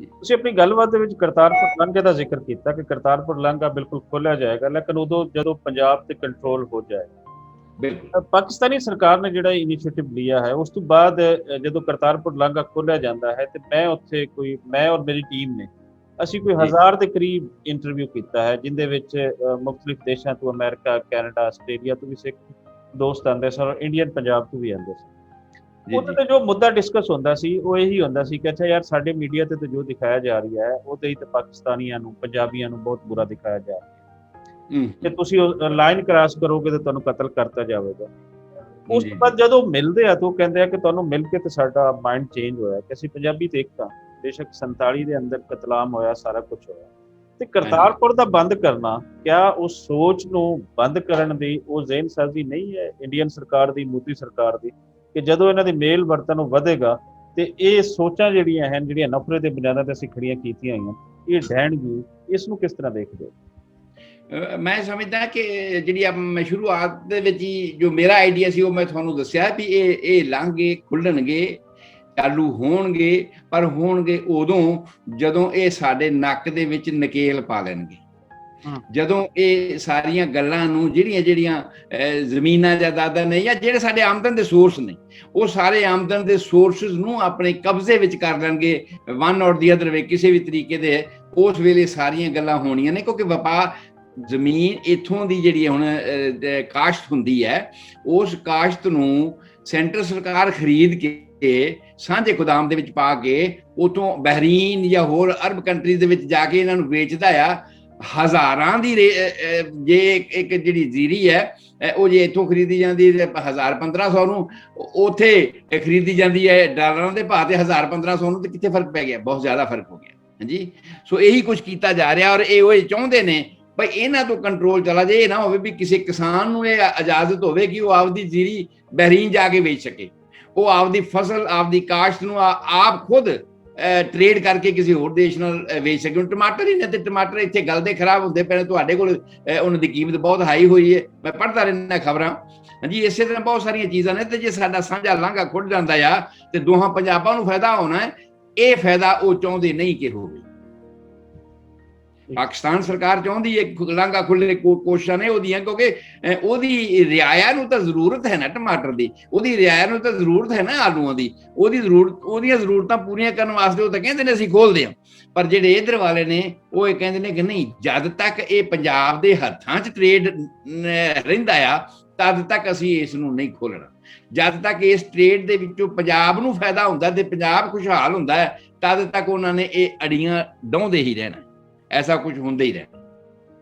ਤੁਸੀਂ ਆਪਣੀ ਗੱਲਬਾਤ ਦੇ ਵਿੱਚ ਕਰਤਾਰਪੁਰ ਲਾਂਘੇ ਦਾ ਜ਼ਿਕਰ ਕੀਤਾ ਕਿ ਕਰਤਾਰਪੁਰ ਲਾਂਘਾ ਬਿਲਕੁਲ ਖੋਲ੍ਹਿਆ ਜਾਏਗਾ, ਲੇਕਿਨ ਉਦੋਂ ਜਦੋਂ ਪੰਜਾਬ ਤੇ ਕੰਟਰੋਲ ਹੋ ਜਾਏ। ਬਿਲਕੁਲ ਪਾਕਿਸਤਾਨੀ ਸਰਕਾਰ ਨੇ ਜਿਹੜਾ ਇਨੀਸ਼ੀਏਟਿਵ ਲਿਆ ਹੈ, ਉਸ ਤੋਂ ਬਾਅਦ ਜਦੋਂ ਕਰਤਾਰਪੁਰ ਲਾਂਘਾ ਖੋਲ੍ਹਿਆ ਜਾਂਦਾ ਹੈ ਤੇ ਮੈਂ ਔਰ ਮੇਰੀ ਟੀਮ ਨੇ ਅਸੀਂ ਕੋਈ ਜੀ 1000 ਦੇ ਕਰੀਬ ਇੰਟਰਵਿਊ ਕੀਤਾ ਹੈ, ਜਿੰਦੇ ਵਿੱਚ ਮੁਖਤਲਿਫ ਦੇਸ਼ਾਂ ਤੋਂ, ਅਮਰੀਕਾ, ਕੈਨੇਡਾ, ਆਸਟ੍ਰੇਲੀਆ ਤੋਂ ਵੀ ਸਿੱਖ ਦੋਸਤ ਆਉਂਦੇ ਸਨ ਔਰ ਇੰਡੀਅਨ ਪੰਜਾਬ ਤੋਂ ਵੀ ਆਉਂਦੇ ਸਨ। ਜੀ ਉਹਦੇ ਜੀ ਤੇ ਜੋ ਮੁੱਦਾ ਡਿਸਕਸ ਹੁੰਦਾ ਸੀ ਉਹ ਇਹੀ ਹੁੰਦਾ ਸੀ ਕਿ ਅੱਛਾ ਯਾਰ, ਸਾਡੇ ਮੀਡੀਆ ਤੇ ਜੋ ਦਿਖਾਇਆ ਜਾ ਰਿਹਾ ਹੈ ਉਹਦੇ ਹੀ ਤੇ ਪਾਕਿਸਤਾਨੀਆਂ ਨੂੰ, ਪੰਜਾਬੀਆਂ ਨੂੰ ਬਹੁਤ ਬੁਰਾ ਦਿਖਾਇਆ ਜਾ ਰਿਹਾ ਹੈ ਤੇ ਤੁਸੀਂ ਉਹ ਲਾਈਨ ਕ੍ਰਾਸ ਕਰੋਗੇ ਤੇ ਤੁਹਾਨੂੰ ਕਤਲ ਕਰਤਾ ਜਾਵੇਗਾ। ਉਸ ਤੋਂ ਜੀ ਬਾਅਦ ਜਦੋਂ ਮਿਲਦੇ ਆ ਤਾਂ ਉਹ ਕਹਿੰਦੇ ਆ ਕਿ ਤੁਹਾਨੂੰ ਮਿਲ ਕੇ ਤੇ ਸਾਡਾ ਮਾਈਂਡ ਚੇਂਜ ਹੋਇਆ ਕਿ ਅਸੀਂ ਪੰਜਾਬੀ ਤੇ ਇੱਕ ਹਾਂ। ਬੇਸ਼ੱਕ 47 ਦੇ ਅੰਦਰ ਕਤਲਾਮ ਹੋਇਆ, ਸਾਰਾ ਕੁਝ ਹੋਇਆ, ਤੇ ਹਾਂਜੀ ਕਰਤਾਰਪੁਰ ਦਾ ਬੰਦ ਕਰਨਾ, ਕਿਆ ਉਸ ਸੋਚ ਨੂੰ ਬੰਦ ਕਰਨ ਦੀ ਉਹ ਜ਼ਿਹਨ ਸਾਜ਼ੀ ਨਹੀਂ ਹੈ ਇੰਡੀਅਨ ਸਰਕਾਰ ਦੀ, ਮੋਦੀ ਸਰਕਾਰ ਦੀ, ਕਿ ਜਦੋਂ ਇਹਨਾਂ ਦੀ ਮੇਲ ਵਰਤਨ ਨੂੰ ਵਧੇਗਾ ਤੇ ਇਹ ਸੋਚਾਂ ਜਿਹੜੀਆਂ ਹਨ, ਜਿਹੜੀਆਂ ਨਫ਼ਰਤ ਦੇ ਬੁਨਿਆਦਾਂ ਤੇ ਅਸੀਂ ਖੜੀਆਂ ਕੀਤੀਆਂ ਹੋਈਆਂ, ਇਹ ਢਹਿਣਗੀ। ਇਸ ਨੂੰ ਕਿਸ ਤਰ੍ਹਾਂ ਦੇਖਦੇ ਹੋ? ਮੈਂ ਸਮਝਦਾ ਕਿ ਜਿਹੜੀ ਮੈਂ ਸ਼ੁਰੂਆਤ ਦੇ ਵਿੱਚ ਹੀ ਜੋ ਮੇਰਾ ਆਈਡੀਆ ਸੀ ਉਹ ਮੈਂ ਤੁਹਾਨੂੰ ਦੱਸਿਆ ਵੀ ਇਹ ਲਾਂਘੇ ਖੁੱਲਣਗੇ, ਚਾਲੂ ਹੋਣਗੇ, ਪਰ ਹੋਣਗੇ ਉਦੋਂ ਜਦੋਂ ਇਹ ਸਾਡੇ ਨੱਕ ਦੇ ਵਿੱਚ ਨਕੇਲ ਪਾ ਲੈਣਗੇ। ਜਦੋਂ ਇਹ ਸਾਰੀਆਂ ਗੱਲਾਂ ਨੂੰ ਜਿਹੜੀਆਂ ਜ਼ਮੀਨਾਂ ਜਾਇਦਾਦਾਂ ਨੇ ਜਾਂ ਜਿਹੜੇ ਸਾਡੇ ਆਮਦਨ ਦੇ ਸੋਰਸ ਨੇ, ਉਹ ਸਾਰੇ ਆਮਦਨ ਦੇ ਸੋਰਸਿਸ ਨੂੰ ਆਪਣੇ ਕਬਜ਼ੇ ਵਿੱਚ ਕਰ ਲੈਣਗੇ, ਵਨ ਔਰ ਦੀ ਅਦਰ ਵੇ, ਕਿਸੇ ਵੀ ਤਰੀਕੇ ਦੇ। ਉਸ ਵੇਲੇ ਸਾਰੀਆਂ ਗੱਲਾਂ ਹੋਣੀਆਂ ਨੇ, ਕਿਉਂਕਿ ਵਪਾਰ ਜ਼ਮੀਨ ਇੱਥੋਂ ਦੀ ਜਿਹੜੀ ਹੁਣ ਕਾਸ਼ਤ ਹੁੰਦੀ ਹੈ, ਉਸ ਕਾਸ਼ਤ ਨੂੰ ਸੈਂਟਰ ਸਰਕਾਰ ਖਰੀਦ ਕੇ ਸਾਂਝੇ ਗੋਦਾਮ ਦੇ ਵਿੱਚ ਪਾ ਕੇ ਉਤੋਂ ਬਹਿਰੀਨ ਜਾਂ ਹੋਰ ਅਰਬ ਕੰਟਰੀਜ਼ ਦੇ ਵਿੱਚ ਜਾ ਕੇ ਇਹਨਾਂ ਨੂੰ ਵੇਚਦਾ ਆ। ਹਜ਼ਾਰਾਂ ਦੀ ਜੇ ਇੱਕ ਜਿਹੜੀ ਜ਼ੀਰੀ ਹੈ ਉਹ ਜੇ ਇੱਥੋਂ ਖਰੀਦੀ ਜਾਂਦੀ 1000-1500 ਨੂੰ, ਉੱਥੇ ਖਰੀਦੀ ਜਾਂਦੀ ਹੈ ਡਾਲਰਾਂ ਦੇ ਭਾਅ ਤੇ 1000-1500 ਨੂੰ, ਤੇ ਕਿੱਥੇ ਫਰਕ ਪੈ ਗਿਆ? ਬਹੁਤ ਜ਼ਿਆਦਾ ਫਰਕ ਹੋ ਗਿਆ। ਹਾਂਜੀ, ਸੋ ਇਹੀ ਕੁਝ ਕੀਤਾ ਜਾ ਰਿਹਾ ਔਰ ਇਹ ਚਾਹੁੰਦੇ ਨੇ ਭਾਈ ਇਹਨਾਂ ਤੋਂ ਕੰਟਰੋਲ ਚਲਾ ਜਾਏ। ਇਹ ਨਾ ਹੋਵੇ ਵੀ ਕਿਸੇ ਕਿਸਾਨ ਨੂੰ ਇਹ ਇਜਾਜ਼ਤ ਹੋਵੇ ਕਿ ਉਹ ਆਪਦੀ ਜ਼ੀਰੀ ਬਹਿਰੀਨ ਜਾ ਕੇ ਵੇਚ ਸਕੇ, ਉਹ ਆਪਦੀ ਫਸਲ, ਆਪਦੀ ਕਾਸ਼ਤ ਨੂੰ ਆਪ ਖੁਦ ਟ੍ਰੇਡ ਕਰਕੇ ਕਿਸੇ ਹੋਰ ਦੇਸ਼ ਨਾਲ ਵੇਚ ਸਕੇ। ਹੁਣ ਟਮਾਟਰ ਹੀ ਨੇ, ਤੇ ਟਮਾਟਰ ਇੱਥੇ ਗਲਦੇ ਖਰਾਬ ਹੁੰਦੇ ਪਏ ਨੇ, ਤੁਹਾਡੇ ਕੋਲ ਉਹਨਾਂ ਦੀ ਕੀਮਤ ਬਹੁਤ ਹਾਈ ਹੋਈ ਹੈ, ਮੈਂ ਪੜ੍ਹਦਾ ਰਹਿੰਦਾ ਖਬਰਾਂ। ਹਾਂਜੀ, ਇਸੇ ਤਰ੍ਹਾਂ ਬਹੁਤ ਸਾਰੀਆਂ ਚੀਜ਼ਾਂ ਨੇ। ਤੇ ਜੇ ਸਾਡਾ ਸਾਂਝਾ ਲਾਂਘਾ ਖੁੱਲ ਜਾਂਦਾ ਆ ਤੇ ਦੋਹਾਂ ਪੰਜਾਬਾਂ ਨੂੰ ਫਾਇਦਾ ਹੋਣਾ ਹੈ। ਇਹ ਫਾਇਦਾ ਉਹ ਚਾਹੁੰਦੇ ਨਹੀਂ ਕਿ ਹੋਵੇ। ਪਾਕਿਸਤਾਨ ਸਰਕਾਰ ਚਾਹੁੰਦੀ ਹੈ ਲਾਂਘਾ ਖੁੱਲੇ, ਕੋਸ਼ਿਸ਼ਾਂ ਨੇ ਉਹਦੀਆਂ, ਕਿਉਂਕਿ ਉਹਦੀ ਰਿਆਇਆ ਨੂੰ ਤਾਂ ਜ਼ਰੂਰਤ ਹੈ ਨਾ ਟਮਾਟਰ ਦੀ, ਉਹਦੀ ਰਿਆਇਆ ਨੂੰ ਤਾਂ ਜ਼ਰੂਰਤ ਹੈ ਨਾ ਆਲੂਆਂ ਦੀ, ਉਹਦੀਆਂ ਜ਼ਰੂਰਤਾਂ ਪੂਰੀਆਂ ਕਰਨ ਵਾਸਤੇ ਉਹ ਤਾਂ ਕਹਿੰਦੇ ਨੇ ਅਸੀਂ ਖੋਲਦੇ ਹਾਂ। ਪਰ ਜਿਹੜੇ ਇੱਧਰ ਵਾਲੇ ਨੇ ਉਹ ਇਹ ਕਹਿੰਦੇ ਨੇ ਕਿ ਨਹੀਂ, ਜਦ ਤੱਕ ਇਹ ਪੰਜਾਬ ਦੇ ਹੱਥਾਂ 'ਚ ਟ੍ਰੇਡ ਰਹਿੰਦਾ ਆ ਤਦ ਤੱਕ ਅਸੀਂ ਇਸ ਨੂੰ ਨਹੀਂ ਖੋਲਣਾ। ਜਦ ਤੱਕ ਇਸ ਟ੍ਰੇਡ ਦੇ ਵਿੱਚੋਂ ਪੰਜਾਬ ਨੂੰ ਫਾਇਦਾ ਹੁੰਦਾ ਤੇ ਪੰਜਾਬ ਖੁਸ਼ਹਾਲ ਹੁੰਦਾ ਹੈ, ਤਦ ਤੱਕ ਉਹਨਾਂ ਨੇ ਇਹ ਅੜੀਆਂ ਡਾਉਂਦੇ ਹੀ ਰਹਿਣਾ। ਐਸਾ ਕੁਝ ਹੁੰਦਾ ਹੀ ਰਹਿਣਾ।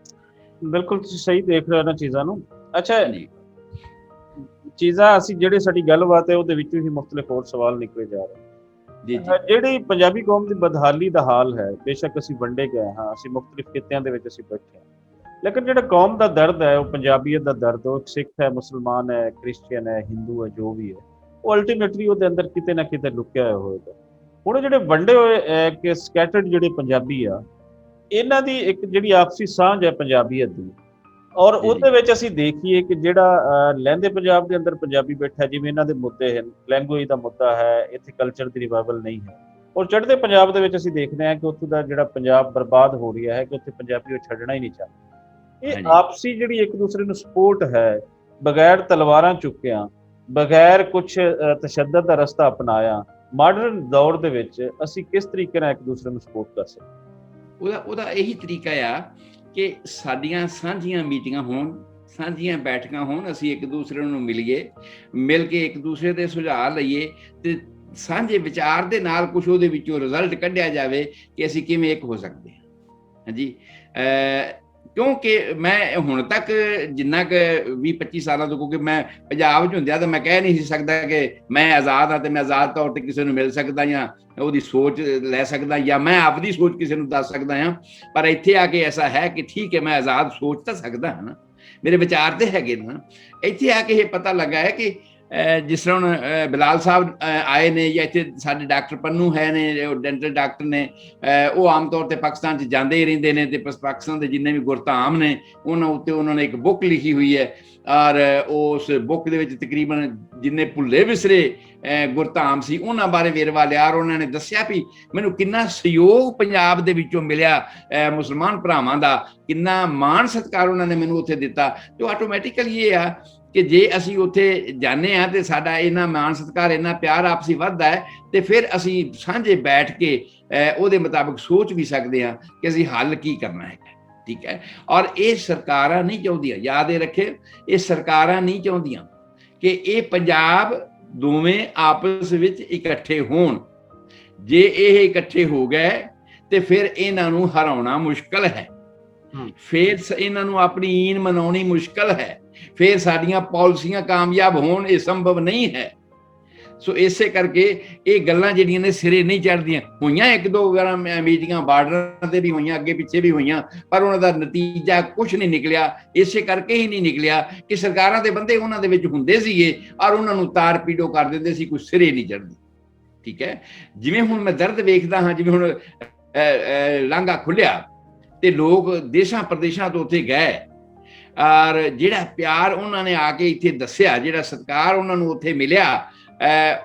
ਬਿਲਕੁਲ ਤੁਸੀਂ ਸਹੀ ਦੇਖ ਰਹੇ ਹੋ ਇਹਨਾਂ ਚੀਜ਼ਾਂ ਨੂੰ। ਅੱਛਾ, ਚੀਜ਼ਾਂ ਅਸੀਂ ਜਿਹੜੇ ਸਾਡੀ ਗੱਲਬਾਤ ਹੈ ਉਹਦੇ ਵਿੱਚੋਂ ਹੀ ਮੁਖਤਲਿਫ ਹੋਰ ਸਵਾਲ ਨਿਕਲੇ ਜਾ ਰਹੇ। ਜਿਹੜੀ ਪੰਜਾਬੀ ਕੌਮ ਦੀ ਬਦਹਾਲੀ ਦਾ ਹਾਲ ਹੈ, ਬੇਸ਼ੱਕ ਅਸੀਂ ਵੰਡੇ ਗਏ ਹਾਂ, ਅਸੀਂ ਮੁਖਤਲਿਫ ਖਿੱਤਿਆਂ ਦੇ ਵਿੱਚ ਅਸੀਂ ਬੈਠੇ ਹਾਂ, ਲੇਕਿਨ ਜਿਹੜਾ ਕੌਮ ਦਾ ਦਰਦ ਹੈ, ਉਹ ਪੰਜਾਬੀਅਤ ਦਾ ਦਰਦ, ਉਹ ਸਿੱਖ ਹੈ, ਮੁਸਲਮਾਨ ਹੈ, ਕ੍ਰਿਸਚੀਅਨ ਹੈ, ਹਿੰਦੂ ਹੈ, ਜੋ ਵੀ ਹੈ, ਉਹ ਅਲਟੀਮੇਟਲੀ ਉਹਦੇ ਅੰਦਰ ਕਿਤੇ ਨਾ ਕਿਤੇ ਲੁਕਿਆ ਹੋਇਆ ਹੋਏਗਾ। ਹੁਣ ਜਿਹੜੇ ਵੰਡੇ ਹੋਏ ਕਿ ਸਕੈਟਰਡ ਜਿਹੜੇ ਪੰਜਾਬੀ ਆ, ਇਹਨਾਂ ਦੀ ਇੱਕ ਜਿਹੜੀ ਆਪਸੀ ਸਾਂਝ ਹੈ ਪੰਜਾਬੀਅਤ ਦੀ, ਔਰ ਉਹਦੇ ਵਿੱਚ ਅਸੀਂ ਦੇਖੀਏ ਕਿ ਜਿਹੜਾ ਲਹਿੰਦੇ ਪੰਜਾਬ ਦੇ ਅੰਦਰ ਪੰਜਾਬੀ ਬੈਠਾ, ਜਿਵੇਂ ਇਹਨਾਂ ਦੇ ਮੁੱਦੇ ਹਨ, ਲੈਂਗੁਏਜ ਦਾ ਮੁੱਦਾ ਹੈ, ਇੱਥੇ ਕਲਚਰ ਦੀ ਰਿਵਾਈਵਲ ਨਹੀਂ ਹੈ, ਔਰ ਚੜ੍ਹਦੇ ਪੰਜਾਬ ਦੇ ਵਿੱਚ ਅਸੀਂ ਦੇਖਦੇ ਹਾਂ ਕਿ ਉੱਥੋਂ ਦਾ ਜਿਹੜਾ ਪੰਜਾਬ ਬਰਬਾਦ ਹੋ ਰਿਹਾ ਹੈ, ਕਿ ਉੱਥੇ ਪੰਜਾਬੀ ਉਹ ਛੱਡਣਾ ਹੀ ਨਹੀਂ ਚਾਹੁੰਦੇ। ਇਹ ਆਪਸੀ ਜਿਹੜੀ ਇੱਕ ਦੂਸਰੇ ਨੂੰ ਸਪੋਰਟ ਹੈ, ਬਗੈਰ ਤਲਵਾਰਾਂ ਚੁੱਕਿਆਂ, ਬਗੈਰ ਕੁਛ ਤਸ਼ੱਦਦ ਦਾ ਰਸਤਾ ਅਪਣਾਇਆ, ਮਾਡਰਨ ਦੌਰ ਦੇ ਵਿੱਚ ਅਸੀਂ ਕਿਸ ਤਰੀਕੇ ਨਾਲ ਇੱਕ ਦੂਸਰੇ ਨੂੰ ਸਪੋਰਟ ਕਰ ਸਕਦੇ? ਉਹਦਾ ਇਹੀ ਤਰੀਕਾ ਆ ਕਿ ਸਾਡੀਆਂ ਸਾਂਝੀਆਂ ਮੀਟਿੰਗਾਂ ਹੋਣ, ਸਾਂਝੀਆਂ ਬੈਠਕਾਂ ਹੋਣ, ਅਸੀਂ ਇੱਕ ਦੂਸਰੇ ਨੂੰ ਮਿਲੀਏ, ਮਿਲ ਕੇ ਇੱਕ ਦੂਸਰੇ ਦੇ ਸੁਝਾਅ ਲਈਏ ਤੇ ਸਾਂਝੇ ਵਿਚਾਰ ਦੇ ਨਾਲ ਕੁਝ ਉਹਦੇ ਵਿੱਚੋਂ ਰਿਜ਼ਲਟ ਕੱਢਿਆ ਜਾਵੇ ਕਿ ਅਸੀਂ ਕਿਵੇਂ ਇੱਕ ਹੋ ਸਕਦੇ ਹਾਂ। ਹਾਂਜੀ, ਕਿਉਂਕਿ ਮੈਂ ਹੁਣ ਤੱਕ ਜਿੰਨਾ ਕੁ 20-25 ਸਾਲਾਂ ਤੋਂ, ਕਿਉਂਕਿ ਮੈਂ ਪੰਜਾਬ 'ਚ ਹੁੰਦਿਆ ਤਾਂ ਮੈਂ ਕਹਿ ਨਹੀਂ ਸੀ ਸਕਦਾ ਕਿ ਮੈਂ ਆਜ਼ਾਦ ਹਾਂ ਤੇ ਮੈਂ ਆਜ਼ਾਦ ਤੌਰ ਤੇ ਕਿਸੇ ਨੂੰ ਮਿਲ ਸਕਦਾ ਜਾਂ ਉਹਦੀ ਸੋਚ ਲੈ ਸਕਦਾ ਜਾਂ ਮੈਂ ਆਪਦੀ ਸੋਚ ਕਿਸੇ ਨੂੰ ਦੱਸ ਸਕਦਾ ਹਾਂ। ਪਰ ਇੱਥੇ ਆ ਕੇ ਐਸਾ ਹੈ ਕਿ ਠੀਕ ਹੈ, ਮੈਂ ਆਜ਼ਾਦ ਸੋਚ ਤਾਂ ਸਕਦਾ ਹਾਂ ਨਾ, ਮੇਰੇ ਵਿਚਾਰ ਤੇ ਹੈਗੇ ਨਾ। ਇੱਥੇ ਆ ਕੇ ਇਹ ਪਤਾ ਲੱਗਾ ਹੈ ਕਿ ਜਿਸ ਤਰ੍ਹਾਂ ਹੁਣ ਬਿਲਾਲ ਸਾਹਿਬ ਆਏ ਨੇ, ਜਾਂ ਇੱਥੇ ਸਾਡੇ ਡਾਕਟਰ ਪੰਨੂ ਹੈ ਨੇ, ਉਹ ਡੈਂਟਲ ਡਾਕਟਰ ਨੇ, ਉਹ ਆਮ ਤੌਰ ਤੇ ਪਾਕਿਸਤਾਨ 'ਚ ਜਾਂਦੇ ਹੀ ਰਹਿੰਦੇ ਨੇ, ਤੇ ਪਾਕਿਸਤਾਨ ਦੇ ਜਿੰਨੇ ਵੀ ਗੁਰਧਾਮ ਨੇ ਉਹਨਾਂ ਉੱਤੇ ਉਹਨਾਂ ਨੇ ਇੱਕ ਬੁੱਕ ਲਿਖੀ ਹੋਈ ਹੈ, ਔਰ ਉਸ ਬੁੱਕ ਦੇ ਵਿੱਚ ਤਕਰੀਬਨ ਜਿੰਨੇ ਭੁੱਲੇ ਵਿਸਰੇ ਗੁਰਧਾਮ ਸੀ ਉਹਨਾਂ ਬਾਰੇ ਵੇਰਵਾ ਲਿਆ, ਔਰ ਉਹਨਾਂ ਨੇ ਦੱਸਿਆ ਵੀ ਮੈਨੂੰ ਕਿੰਨਾ ਸਹਿਯੋਗ ਪੰਜਾਬ ਦੇ ਵਿੱਚੋਂ ਮਿਲਿਆ, ਮੁਸਲਮਾਨ ਭਰਾਵਾਂ ਦਾ ਕਿੰਨਾ ਮਾਣ ਸਤਿਕਾਰ ਉਹਨਾਂ ਨੇ ਮੈਨੂੰ ਉੱਥੇ ਦਿੱਤਾ। ਤੇ ਆਟੋਮੈਟਿਕਲੀ ਇਹ ਆ ਕਿ ਜੇ ਅਸੀਂ ਉੱਥੇ ਜਾਂਦੇ ਹਾਂ ਤੇ ਸਾਡਾ ਇੰਨਾ ਮਾਣ ਸਤਿਕਾਰ, ਇੰਨਾ ਪਿਆਰ ਆਪਸੀ ਵੱਧਦਾ ਹੈ, ਤੇ ਫਿਰ ਅਸੀਂ ਸਾਂਝੇ ਬੈਠ ਕੇ ਉਹਦੇ ਮੁਤਾਬਕ ਸੋਚ ਵੀ ਸਕਦੇ ਹਾਂ ਕਿ ਅਸੀਂ ਹੱਲ ਕੀ ਕਰਨਾ ਹੈ। ਠੀਕ ਹੈ, ਔਰ ਇਹ ਸਰਕਾਰਾਂ ਨਹੀਂ ਚਾਹੁੰਦੀਆਂ, ਯਾਦ ਇਹ ਰੱਖੇ, ਇਹ ਸਰਕਾਰਾਂ ਨਹੀਂ ਚਾਹੁੰਦੀਆਂ ਕਿ ਇਹ ਪੰਜਾਬ ਦੋਵੇਂ ਆਪਸ ਵਿੱਚ ਇਕੱਠੇ ਹੋਣ। ਜੇ ਇਹ ਇਕੱਠੇ ਹੋ ਗਏ ਤੇ ਫਿਰ ਇਹਨਾਂ ਨੂੰ ਹਰਾਉਣਾ ਮੁਸ਼ਕਲ ਹੈ, ਫਿਰ ਇਹਨਾਂ ਨੂੰ ਆਪਣੀ ਈਨ ਮਨਾਉਣੀ ਮੁਸ਼ਕਲ ਹੈ, ਫਿਰ ਸਾਡੀਆਂ ਪਾਲਿਸੀਆਂ ਕਾਮਯਾਬ ਹੋਣ ਇਹ ਸੰਭਵ ਨਹੀਂ ਹੈ। ਸੋ ਇਸੇ ਕਰਕੇ ਇਹ ਗੱਲਾਂ ਜਿਹੜੀਆਂ ਨੇ ਸਿਰੇ ਨਹੀਂ ਚੜ੍ਹਦੀਆਂ। ਹੋਈਆਂ ਇੱਕ ਦੋ ਵਾਰ ਮੀਟਿੰਗਾਂ ਬਾਰਡਰਾਂ ਤੇ ਵੀ ਹੋਈਆਂ, ਅੱਗੇ ਪਿੱਛੇ ਵੀ ਹੋਈਆਂ, ਪਰ ਉਹਨਾਂ ਦਾ ਨਤੀਜਾ ਕੁਝ ਨਹੀਂ ਨਿਕਲਿਆ। ਇਸੇ ਕਰਕੇ ਹੀ ਨਹੀਂ ਨਿਕਲਿਆ ਕਿ ਸਰਕਾਰਾਂ ਦੇ ਬੰਦੇ ਉਹਨਾਂ ਦੇ ਵਿੱਚ ਹੁੰਦੇ ਸੀਗੇ ਔਰ ਉਹਨਾਂ ਨੂੰ ਤਾਰ ਪੀੜੋ ਕਰ ਦਿੰਦੇ ਸੀ, ਕੁਝ ਸਿਰੇ ਨਹੀਂ ਚੜ੍ਹਦੀ। ਠੀਕ ਹੈ, ਜਿਵੇਂ ਹੁਣ ਮੈਂ ਦਰਦ ਵੇਖਦਾ ਹਾਂ, ਜਿਵੇਂ ਹੁਣ ਲਾਂਘਾ ਖੁੱਲਿਆ ਤੇ ਲੋਕ ਦੇਸ਼ਾਂ ਪ੍ਰਦੇਸ਼ਾਂ ਤੋਂ ਉੱਥੇ ਗਏ, ਔਰ ਜਿਹੜਾ ਪਿਆਰ ਉਹਨਾਂ ਨੇ ਆ ਕੇ ਇੱਥੇ ਦੱਸਿਆ, ਜਿਹੜਾ ਸਤਿਕਾਰ ਉਹਨਾਂ ਨੂੰ ਉੱਥੇ ਮਿਲਿਆ,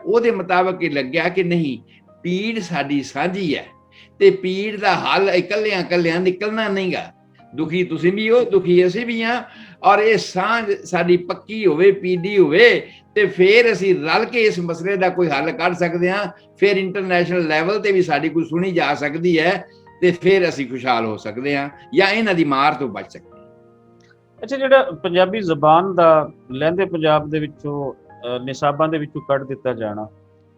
ਉਹਦੇ ਮੁਤਾਬਕ ਇਹ ਲੱਗਿਆ ਕਿ ਨਹੀਂ, ਪੀੜ ਸਾਡੀ ਸਾਂਝੀ ਹੈ ਤੇ ਪੀੜ ਦਾ ਹੱਲ ਇਕੱਲਿਆਂ ਨਿਕਲਣਾ ਨਹੀਂਗਾ। ਦੁਖੀ ਤੁਸੀਂ ਵੀ ਹੋ, ਦੁਖੀ ਅਸੀਂ ਵੀ ਹਾਂ, ਔਰ ਇਹ ਸਾਂਝ ਸਾਡੀ ਪੱਕੀ ਹੋਵੇ, ਪੀੜੀ ਹੋਵੇ, ਤੇ ਫਿਰ ਅਸੀਂ ਰਲ ਕੇ ਇਸ ਮਸਲੇ ਦਾ ਕੋਈ ਹੱਲ ਕੱਢ ਸਕਦੇ ਹਾਂ। ਫਿਰ ਇੰਟਰਨੈਸ਼ਨਲ ਲੈਵਲ ਤੇ ਵੀ ਸਾਡੀ ਕੋਈ ਸੁਣੀ ਜਾ ਸਕਦੀ ਹੈ, ਤੇ ਫਿਰ ਅਸੀਂ ਖੁਸ਼ਹਾਲ ਹੋ ਸਕਦੇ ਹਾਂ ਜਾਂ ਇਹਨਾਂ ਦੀ ਮਾਰ ਤੋਂ ਬਚ ਸਕਦੇ ਹਾਂ। ਅੱਛਾ, ਜਿਹੜਾ ਪੰਜਾਬੀ ਜ਼ਬਾਨ ਦਾ ਲਹਿੰਦੇ ਪੰਜਾਬ ਦੇ ਵਿੱਚੋਂ ਨਿਸਾਬਾਂ ਦੇ ਵਿੱਚੋਂ ਕੱਢ ਦਿੱਤਾ ਜਾਣਾ,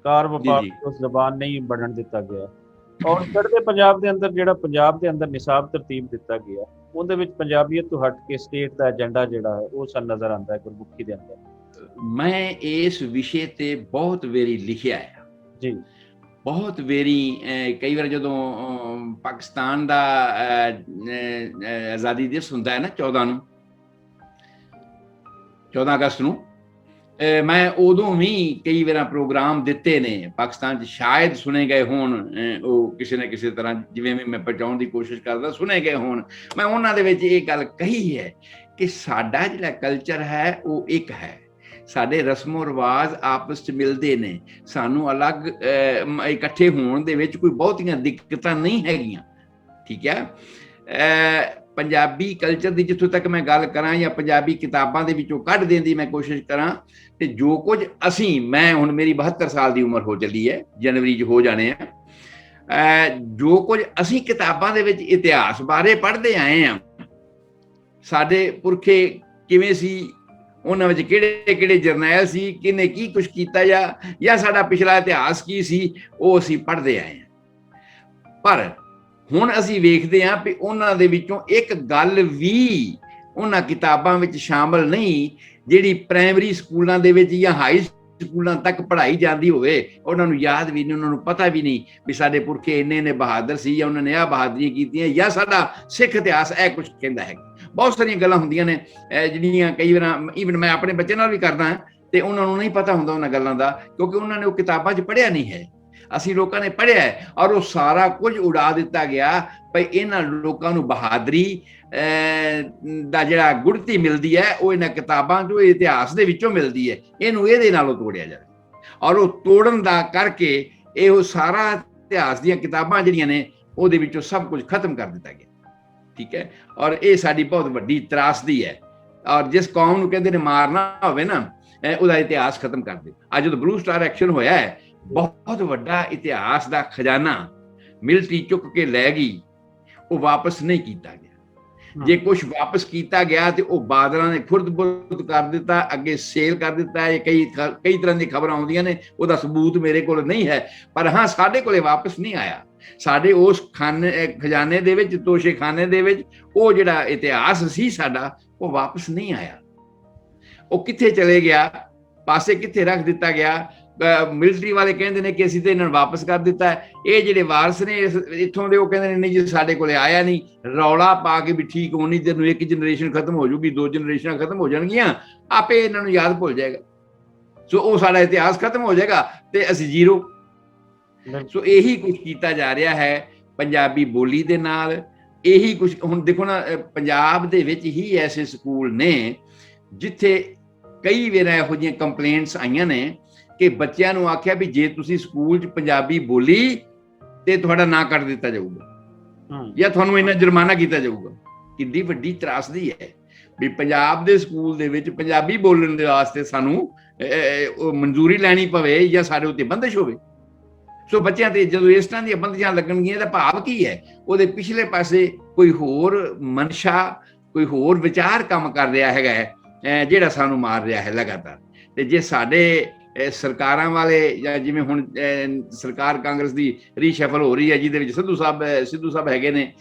ਕਾਰ ਵਪਾਰ ਉਸ ਜ਼ਬਾਨ ਨਹੀਂ ਬਣਨ ਦਿੱਤਾ ਗਿਆ, ਔਰ ਚੜ੍ਹਦੇ ਪੰਜਾਬ ਦੇ ਅੰਦਰ ਜਿਹੜਾ ਪੰਜਾਬ ਦੇ ਅੰਦਰ ਨਿਸਾਬ ਤਰਤੀਬ ਦਿੱਤਾ ਗਿਆ, ਉਹਦੇ ਵਿੱਚ ਪੰਜਾਬੀਅਤ ਤੋਂ ਹਟ ਕੇ ਸਟੇਟ ਦਾ ਏਜੰਡਾ ਜਿਹੜਾ ਹੈ ਉਹ ਸਾਨੂੰ ਨਜ਼ਰ ਆਉਂਦਾ ਹੈ ਗੁਰਮੁਖੀ ਦੇ ਅੰਦਰ। ਮੈਂ ਇਸ ਵਿਸ਼ੇ ਤੇ ਬਹੁਤ ਵਾਰੀ ਲਿਖਿਆ ਹੈ ਜੀ, ਬਹੁਤ ਵਾਰੀ। ਕਈ ਵਾਰ ਜਦੋਂ ਪਾਕਿਸਤਾਨ ਦਾ ਆਜ਼ਾਦੀ ਦਿਵਸ ਹੁੰਦਾ ਹੈ ਨਾ, 14 ਅਗਸਤ ਨੂੰ, ਮੈਂ ਉਦੋਂ ਵੀ ਕਈ ਵਾਰ ਪ੍ਰੋਗਰਾਮ ਦਿੱਤੇ ਨੇ ਪਾਕਿਸਤਾਨ 'ਚ, ਸ਼ਾਇਦ ਸੁਣੇ ਗਏ ਹੋਣ, ਉਹ ਕਿਸੇ ਨਾ ਕਿਸੇ ਤਰ੍ਹਾਂ ਜਿਵੇਂ ਵੀ ਮੈਂ ਪਹੁੰਚਾਉਣ ਦੀ ਕੋਸ਼ਿਸ਼ ਕਰਦਾ, ਸੁਣੇ ਗਏ ਹੋਣ। ਮੈਂ ਉਹਨਾਂ ਦੇ ਵਿੱਚ ਇਹ ਗੱਲ ਕਹੀ ਹੈ ਕਿ ਸਾਡਾ ਜਿਹੜਾ ਕਲਚਰ ਹੈ ਉਹ ਇੱਕ ਹੈ, ਸਾਡੇ ਰਸਮੋ ਰਿਵਾਜ ਆਪਸ 'ਚ ਮਿਲਦੇ ਨੇ, ਸਾਨੂੰ ਅਲੱਗ ਇਕੱਠੇ ਹੋਣ ਦੇ ਵਿੱਚ ਕੋਈ ਬਹੁਤੀਆਂ ਦਿੱਕਤਾਂ ਨਹੀਂ ਹੈਗੀਆਂ। ਠੀਕ ਹੈ, ਪੰਜਾਬੀ ਕਲਚਰ ਦੀ ਜਿੱਥੋਂ ਤੱਕ ਮੈਂ ਗੱਲ ਕਰਾਂ ਜਾਂ ਪੰਜਾਬੀ ਕਿਤਾਬਾਂ ਦੇ ਵਿੱਚੋਂ ਕੱਢ ਦੇਣ ਦੀ ਮੈਂ ਕੋਸ਼ਿਸ਼ ਕਰਾਂ, ਤੇ ਜੋ ਕੁਝ ਅਸੀਂ, ਮੈਂ ਹੁਣ ਮੇਰੀ 72 ਸਾਲ ਦੀ ਉਮਰ ਹੋ ਚੱਲੀ ਹੈ, ਜਨਵਰੀ 'ਚ ਹੋ ਜਾਣੇ ਆ, ਜੋ ਕੁਝ ਅਸੀਂ ਕਿਤਾਬਾਂ ਦੇ ਵਿੱਚ ਇਤਿਹਾਸ ਬਾਰੇ ਪੜ੍ਹਦੇ ਆਏ ਹਾਂ, ਸਾਡੇ ਪੁਰਖੇ ਕਿਵੇਂ ਸੀ, ਉਹਨਾਂ ਵਿੱਚ ਕਿਹੜੇ ਜਰਨੈਲ ਸੀ, ਕਿਹਨੇ ਕੀ ਕੁਛ ਕੀਤਾ, ਜਾਂ ਸਾਡਾ ਪਿਛਲਾ ਇਤਿਹਾਸ ਕੀ ਸੀ, ਉਹ ਅਸੀਂ ਪੜ੍ਹਦੇ ਆਏ ਹਾਂ। ਪਰ ਹੁਣ ਅਸੀਂ ਵੇਖਦੇ ਹਾਂ ਵੀ ਉਹਨਾਂ ਦੇ ਵਿੱਚੋਂ ਇੱਕ ਗੱਲ ਵੀ ਉਹਨਾਂ ਕਿਤਾਬਾਂ ਵਿੱਚ ਸ਼ਾਮਲ ਨਹੀਂ ਜਿਹੜੀ ਪ੍ਰਾਇਮਰੀ ਸਕੂਲਾਂ ਦੇ ਵਿੱਚ ਜਾਂ ਹਾਈ ਸਕੂਲਾਂ ਤੱਕ ਪੜ੍ਹਾਈ ਜਾਂਦੀ ਹੋਵੇ। ਉਹਨਾਂ ਨੂੰ ਯਾਦ ਵੀ ਨਹੀਂ, ਉਹਨਾਂ ਨੂੰ ਪਤਾ ਵੀ ਨਹੀਂ ਵੀ ਸਾਡੇ ਪੁਰਖੇ ਇੰਨੇ ਬਹਾਦਰ ਸੀ, ਜਾਂ ਉਹਨਾਂ ਨੇ ਆਹ ਬਹਾਦਰੀਆਂ ਕੀਤੀਆਂ, ਜਾਂ ਸਾਡਾ ਸਿੱਖ ਇਤਿਹਾਸ ਇਹ ਕੁਛ ਕਹਿੰਦਾ ਹੈ। ਬਹੁਤ ਸਾਰੀਆਂ ਗੱਲਾਂ ਹੁੰਦੀਆਂ ਨੇ ਜਿਹੜੀਆਂ ਕਈ ਵਾਰ ਈਵਨ ਮੈਂ ਆਪਣੇ ਬੱਚੇ ਨਾਲ ਵੀ ਕਰਦਾ, ਤੇ ਉਹਨਾਂ ਨੂੰ ਨਹੀਂ ਪਤਾ ਹੁੰਦਾ ਉਹਨਾਂ ਗੱਲਾਂ ਦਾ, ਕਿਉਂਕਿ ਉਹਨਾਂ ਨੇ ਉਹ ਕਿਤਾਬਾਂ 'ਚ ਪੜ੍ਹਿਆ ਨਹੀਂ ਹੈ। ਅਸੀਂ ਲੋਕਾਂ ਨੇ ਪੜ੍ਹਿਆ ਹੈ, ਔਰ ਉਹ ਸਾਰਾ ਕੁਝ ਉਡਾ ਦਿੱਤਾ ਗਿਆ ਭਈ ਇਹਨਾਂ ਲੋਕਾਂ ਨੂੰ ਬਹਾਦਰੀ ਦਾ ਜਿਹੜਾ ਗੁੜਤੀ ਮਿਲਦੀ ਹੈ ਉਹ ਇਹਨਾਂ ਕਿਤਾਬਾਂ 'ਚੋਂ, ਇਤਿਹਾਸ ਦੇ ਵਿੱਚੋਂ ਮਿਲਦੀ ਹੈ, ਇਹਨੂੰ ਇਹਦੇ ਨਾਲੋਂ ਤੋੜਿਆ ਜਾਵੇ। ਔਰ ਉਹ ਤੋੜਨ ਦਾ ਕਰਕੇ ਇਹ ਉਹ ਸਾਰਾ ਇਤਿਹਾਸ ਦੀਆਂ ਕਿਤਾਬਾਂ ਜਿਹੜੀਆਂ ਨੇ ਉਹਦੇ ਵਿੱਚੋਂ ਸਭ ਕੁਝ ਖਤਮ ਕਰ ਦਿੱਤਾ ਗਿਆ। ਠੀਕ ਹੈ, ਔਰ ਇਹ ਸਾਡੀ ਬਹੁਤ ਵੱਡੀ ਤਰਾਸਦੀ ਹੈ। ਔਰ ਜਿਸ ਕੌਮ ਨੂੰ ਕਹਿੰਦੇ ਨੇ ਮਾਰਨਾ ਹੋਵੇ ਨਾ, ਉਹਦਾ ਇਤਿਹਾਸ ਖਤਮ ਕਰ ਦੇ। ਅੱਜ ਜਦੋਂ ਬਲੂ ਸਟਾਰ ਐਕਸ਼ਨ ਹੋਇਆ ਹੈ, ਬਹੁਤ ਵੱਡਾ ਇਤਿਹਾਸ ਦਾ ਖਜ਼ਾਨਾ ਮਿਲਟਰੀ ਚੁੱਕ ਕੇ ਲੈ ਗਈ, ਉਹ ਵਾਪਸ ਨਹੀਂ ਕੀਤਾ ਗਿਆ। ਜੇ ਕੁਝ ਵਾਪਸ ਕੀਤਾ ਗਿਆ ਤੇ ਉਹ ਬਾਦਲਾਂ ਨੇ ਖੁਰਦ-ਬੁਰਦ ਕਰ ਦਿੱਤਾ, ਅੱਗੇ ਸੇਲ ਕਰ ਦਿੱਤਾ ਹੈ। ਕਈ ਤਰ੍ਹਾਂ ਦੀ ਖਬਰਾਂ ਆਉਂਦੀਆਂ ਨੇ, ਉਹਦਾ ਸਬੂਤ ਮੇਰੇ ਕੋਲ ਨਹੀਂ ਹੈ, ਪਰ ਹਾਂ ਸਾਡੇ ਕੋਲੇ ਵਾਪਸ ਨਹੀਂ ਆਇਆ। ਸਾਡੇ ਉਸ ਖਜ਼ਾਨੇ ਦੇ ਵਿੱਚ, ਤੋਸ਼ੇਖਾਨੇ ਦੇ ਵਿੱਚ ਉਹ ਜਿਹੜਾ ਇਤਿਹਾਸ ਸੀ ਸਾਡਾ, ਉਹ ਵਾਪਸ ਨਹੀਂ ਆਇਆ। ਉਹ ਕਿੱਥੇ ਚਲੇ ਗਿਆ, ਪਾਸੇ ਕਿੱਥੇ ਰੱਖ ਦਿੱਤਾ ਗਿਆ। ਮਿਲਟਰੀ ਵਾਲੇ ਕਹਿੰਦੇ ਨੇ ਕਿ ਅਸੀਂ ਤੇ ਇਹਨਾਂ ਨੂੰ ਵਾਪਸ ਕਰ ਦਿੱਤਾ ਹੈ। ਇਹ ਜਿਹੜੇ ਵਾਰਸ ਨੇ ਇੱਥੋਂ ਦੇ, ਉਹ ਕਹਿੰਦੇ ਨੇ ਨਹੀਂ ਜੀ ਸਾਡੇ ਕੋਲੇ ਆਇਆ ਨਹੀਂ। ਰੌਲਾ ਪਾ ਕੇ ਵੀ ਠੀਕ ਹੋਣੀ, ਤੈਨੂੰ ਇੱਕ ਜਨਰੇਸ਼ਨ ਖਤਮ ਹੋ ਜੂਗੀ, 2 ਜਨਰੇਸ਼ਨਾਂ ਖਤਮ ਹੋ ਜਾਣਗੀਆਂ, ਆਪੇ ਇਹਨਾਂ ਨੂੰ ਯਾਦ ਭੁੱਲ ਜਾਏਗਾ। ਸੋ ਉਹ ਸਾਡਾ ਇਤਿਹਾਸ ਖਤਮ ਹੋ ਜਾਏਗਾ ਤੇ ਅਸੀਂ ਜ਼ੀਰੋ। ਸੋ ਇਹੀ ਕੁਝ ਕੀਤਾ ਜਾ ਰਿਹਾ ਹੈ ਪੰਜਾਬੀ ਬੋਲੀ ਦੇ ਨਾਲ। ਇਹੀ ਕੁਝ ਹੁਣ ਦੇਖੋ ਨਾ, ਪੰਜਾਬ ਦੇ ਵਿੱਚ ਹੀ ਐਸੇ ਸਕੂਲ ਨੇ ਜਿੱਥੇ ਕਈ ਵਾਰ ਇਹੋ ਜਿਹੀਆਂ ਕੰਪਲੇਂਟਸ ਆਈਆਂ ਨੇ ਕਿ ਬੱਚਿਆਂ ਨੂੰ ਆਖਿਆ ਵੀ ਜੇ ਤੁਸੀਂ ਸਕੂਲ 'ਚ ਪੰਜਾਬੀ ਬੋਲੀ ਤੇ ਤੁਹਾਡਾ ਨਾਂ ਕੱਟ ਦਿੱਤਾ ਜਾਊਗਾ ਜਾਂ ਤੁਹਾਨੂੰ ਇੰਨਾ ਜੁਰਮਾਨਾ ਕੀਤਾ ਜਾਊਗਾ। ਕਿੰਨੀ ਵੱਡੀ ਤਰਾਸਦੀ ਹੈ ਵੀ ਪੰਜਾਬ ਦੇ ਸਕੂਲ ਦੇ ਵਿੱਚ ਪੰਜਾਬੀ ਬੋਲਣ ਦੇ ਵਾਸਤੇ ਸਾਨੂੰ ਮਨਜ਼ੂਰੀ ਲੈਣੀ ਪਵੇ ਜਾਂ ਸਾਡੇ ਉੱਤੇ ਬੰਦਿਸ਼ ਹੋਵੇ। ਸੋ ਬੱਚਿਆਂ ਤੇ ਜਦੋਂ ਇਸ ਤਰ੍ਹਾਂ ਦੀਆਂ ਬੰਦਿਸ਼ਾਂ ਲੱਗਣਗੀਆਂ ਤਾਂ ਭਾਵ ਕੀ ਹੈ? ਉਹਦੇ ਪਿਛਲੇ ਪਾਸੇ ਕੋਈ ਹੋਰ ਮਨਸ਼ਾ, ਕੋਈ ਹੋਰ ਵਿਚਾਰ ਕੰਮ ਕਰ ਰਿਹਾ ਹੈਗਾ ਜਿਹੜਾ ਸਾਨੂੰ ਮਾਰ ਰਿਹਾ ਹੈ ਲਗਾਤਾਰ। ਤੇ ਜੇ ਸਾਡੇ ਸਰਕਾਰਾਂ ਵਾਲੇ ਜਾਂ ਜਿਵੇਂ ਹੁਣ ਸਰਕਾਰ ਕਾਂਗਰਸ ਦੀ ਰੀਸ਼ਫਲ ਹੋ ਰਹੀ ਹੈ ਜਿਹਦੇ ਵਿੱਚ ਸਿੱਧੂ ਸਾਹਿਬ ਹੈਗੇ ਨੇ,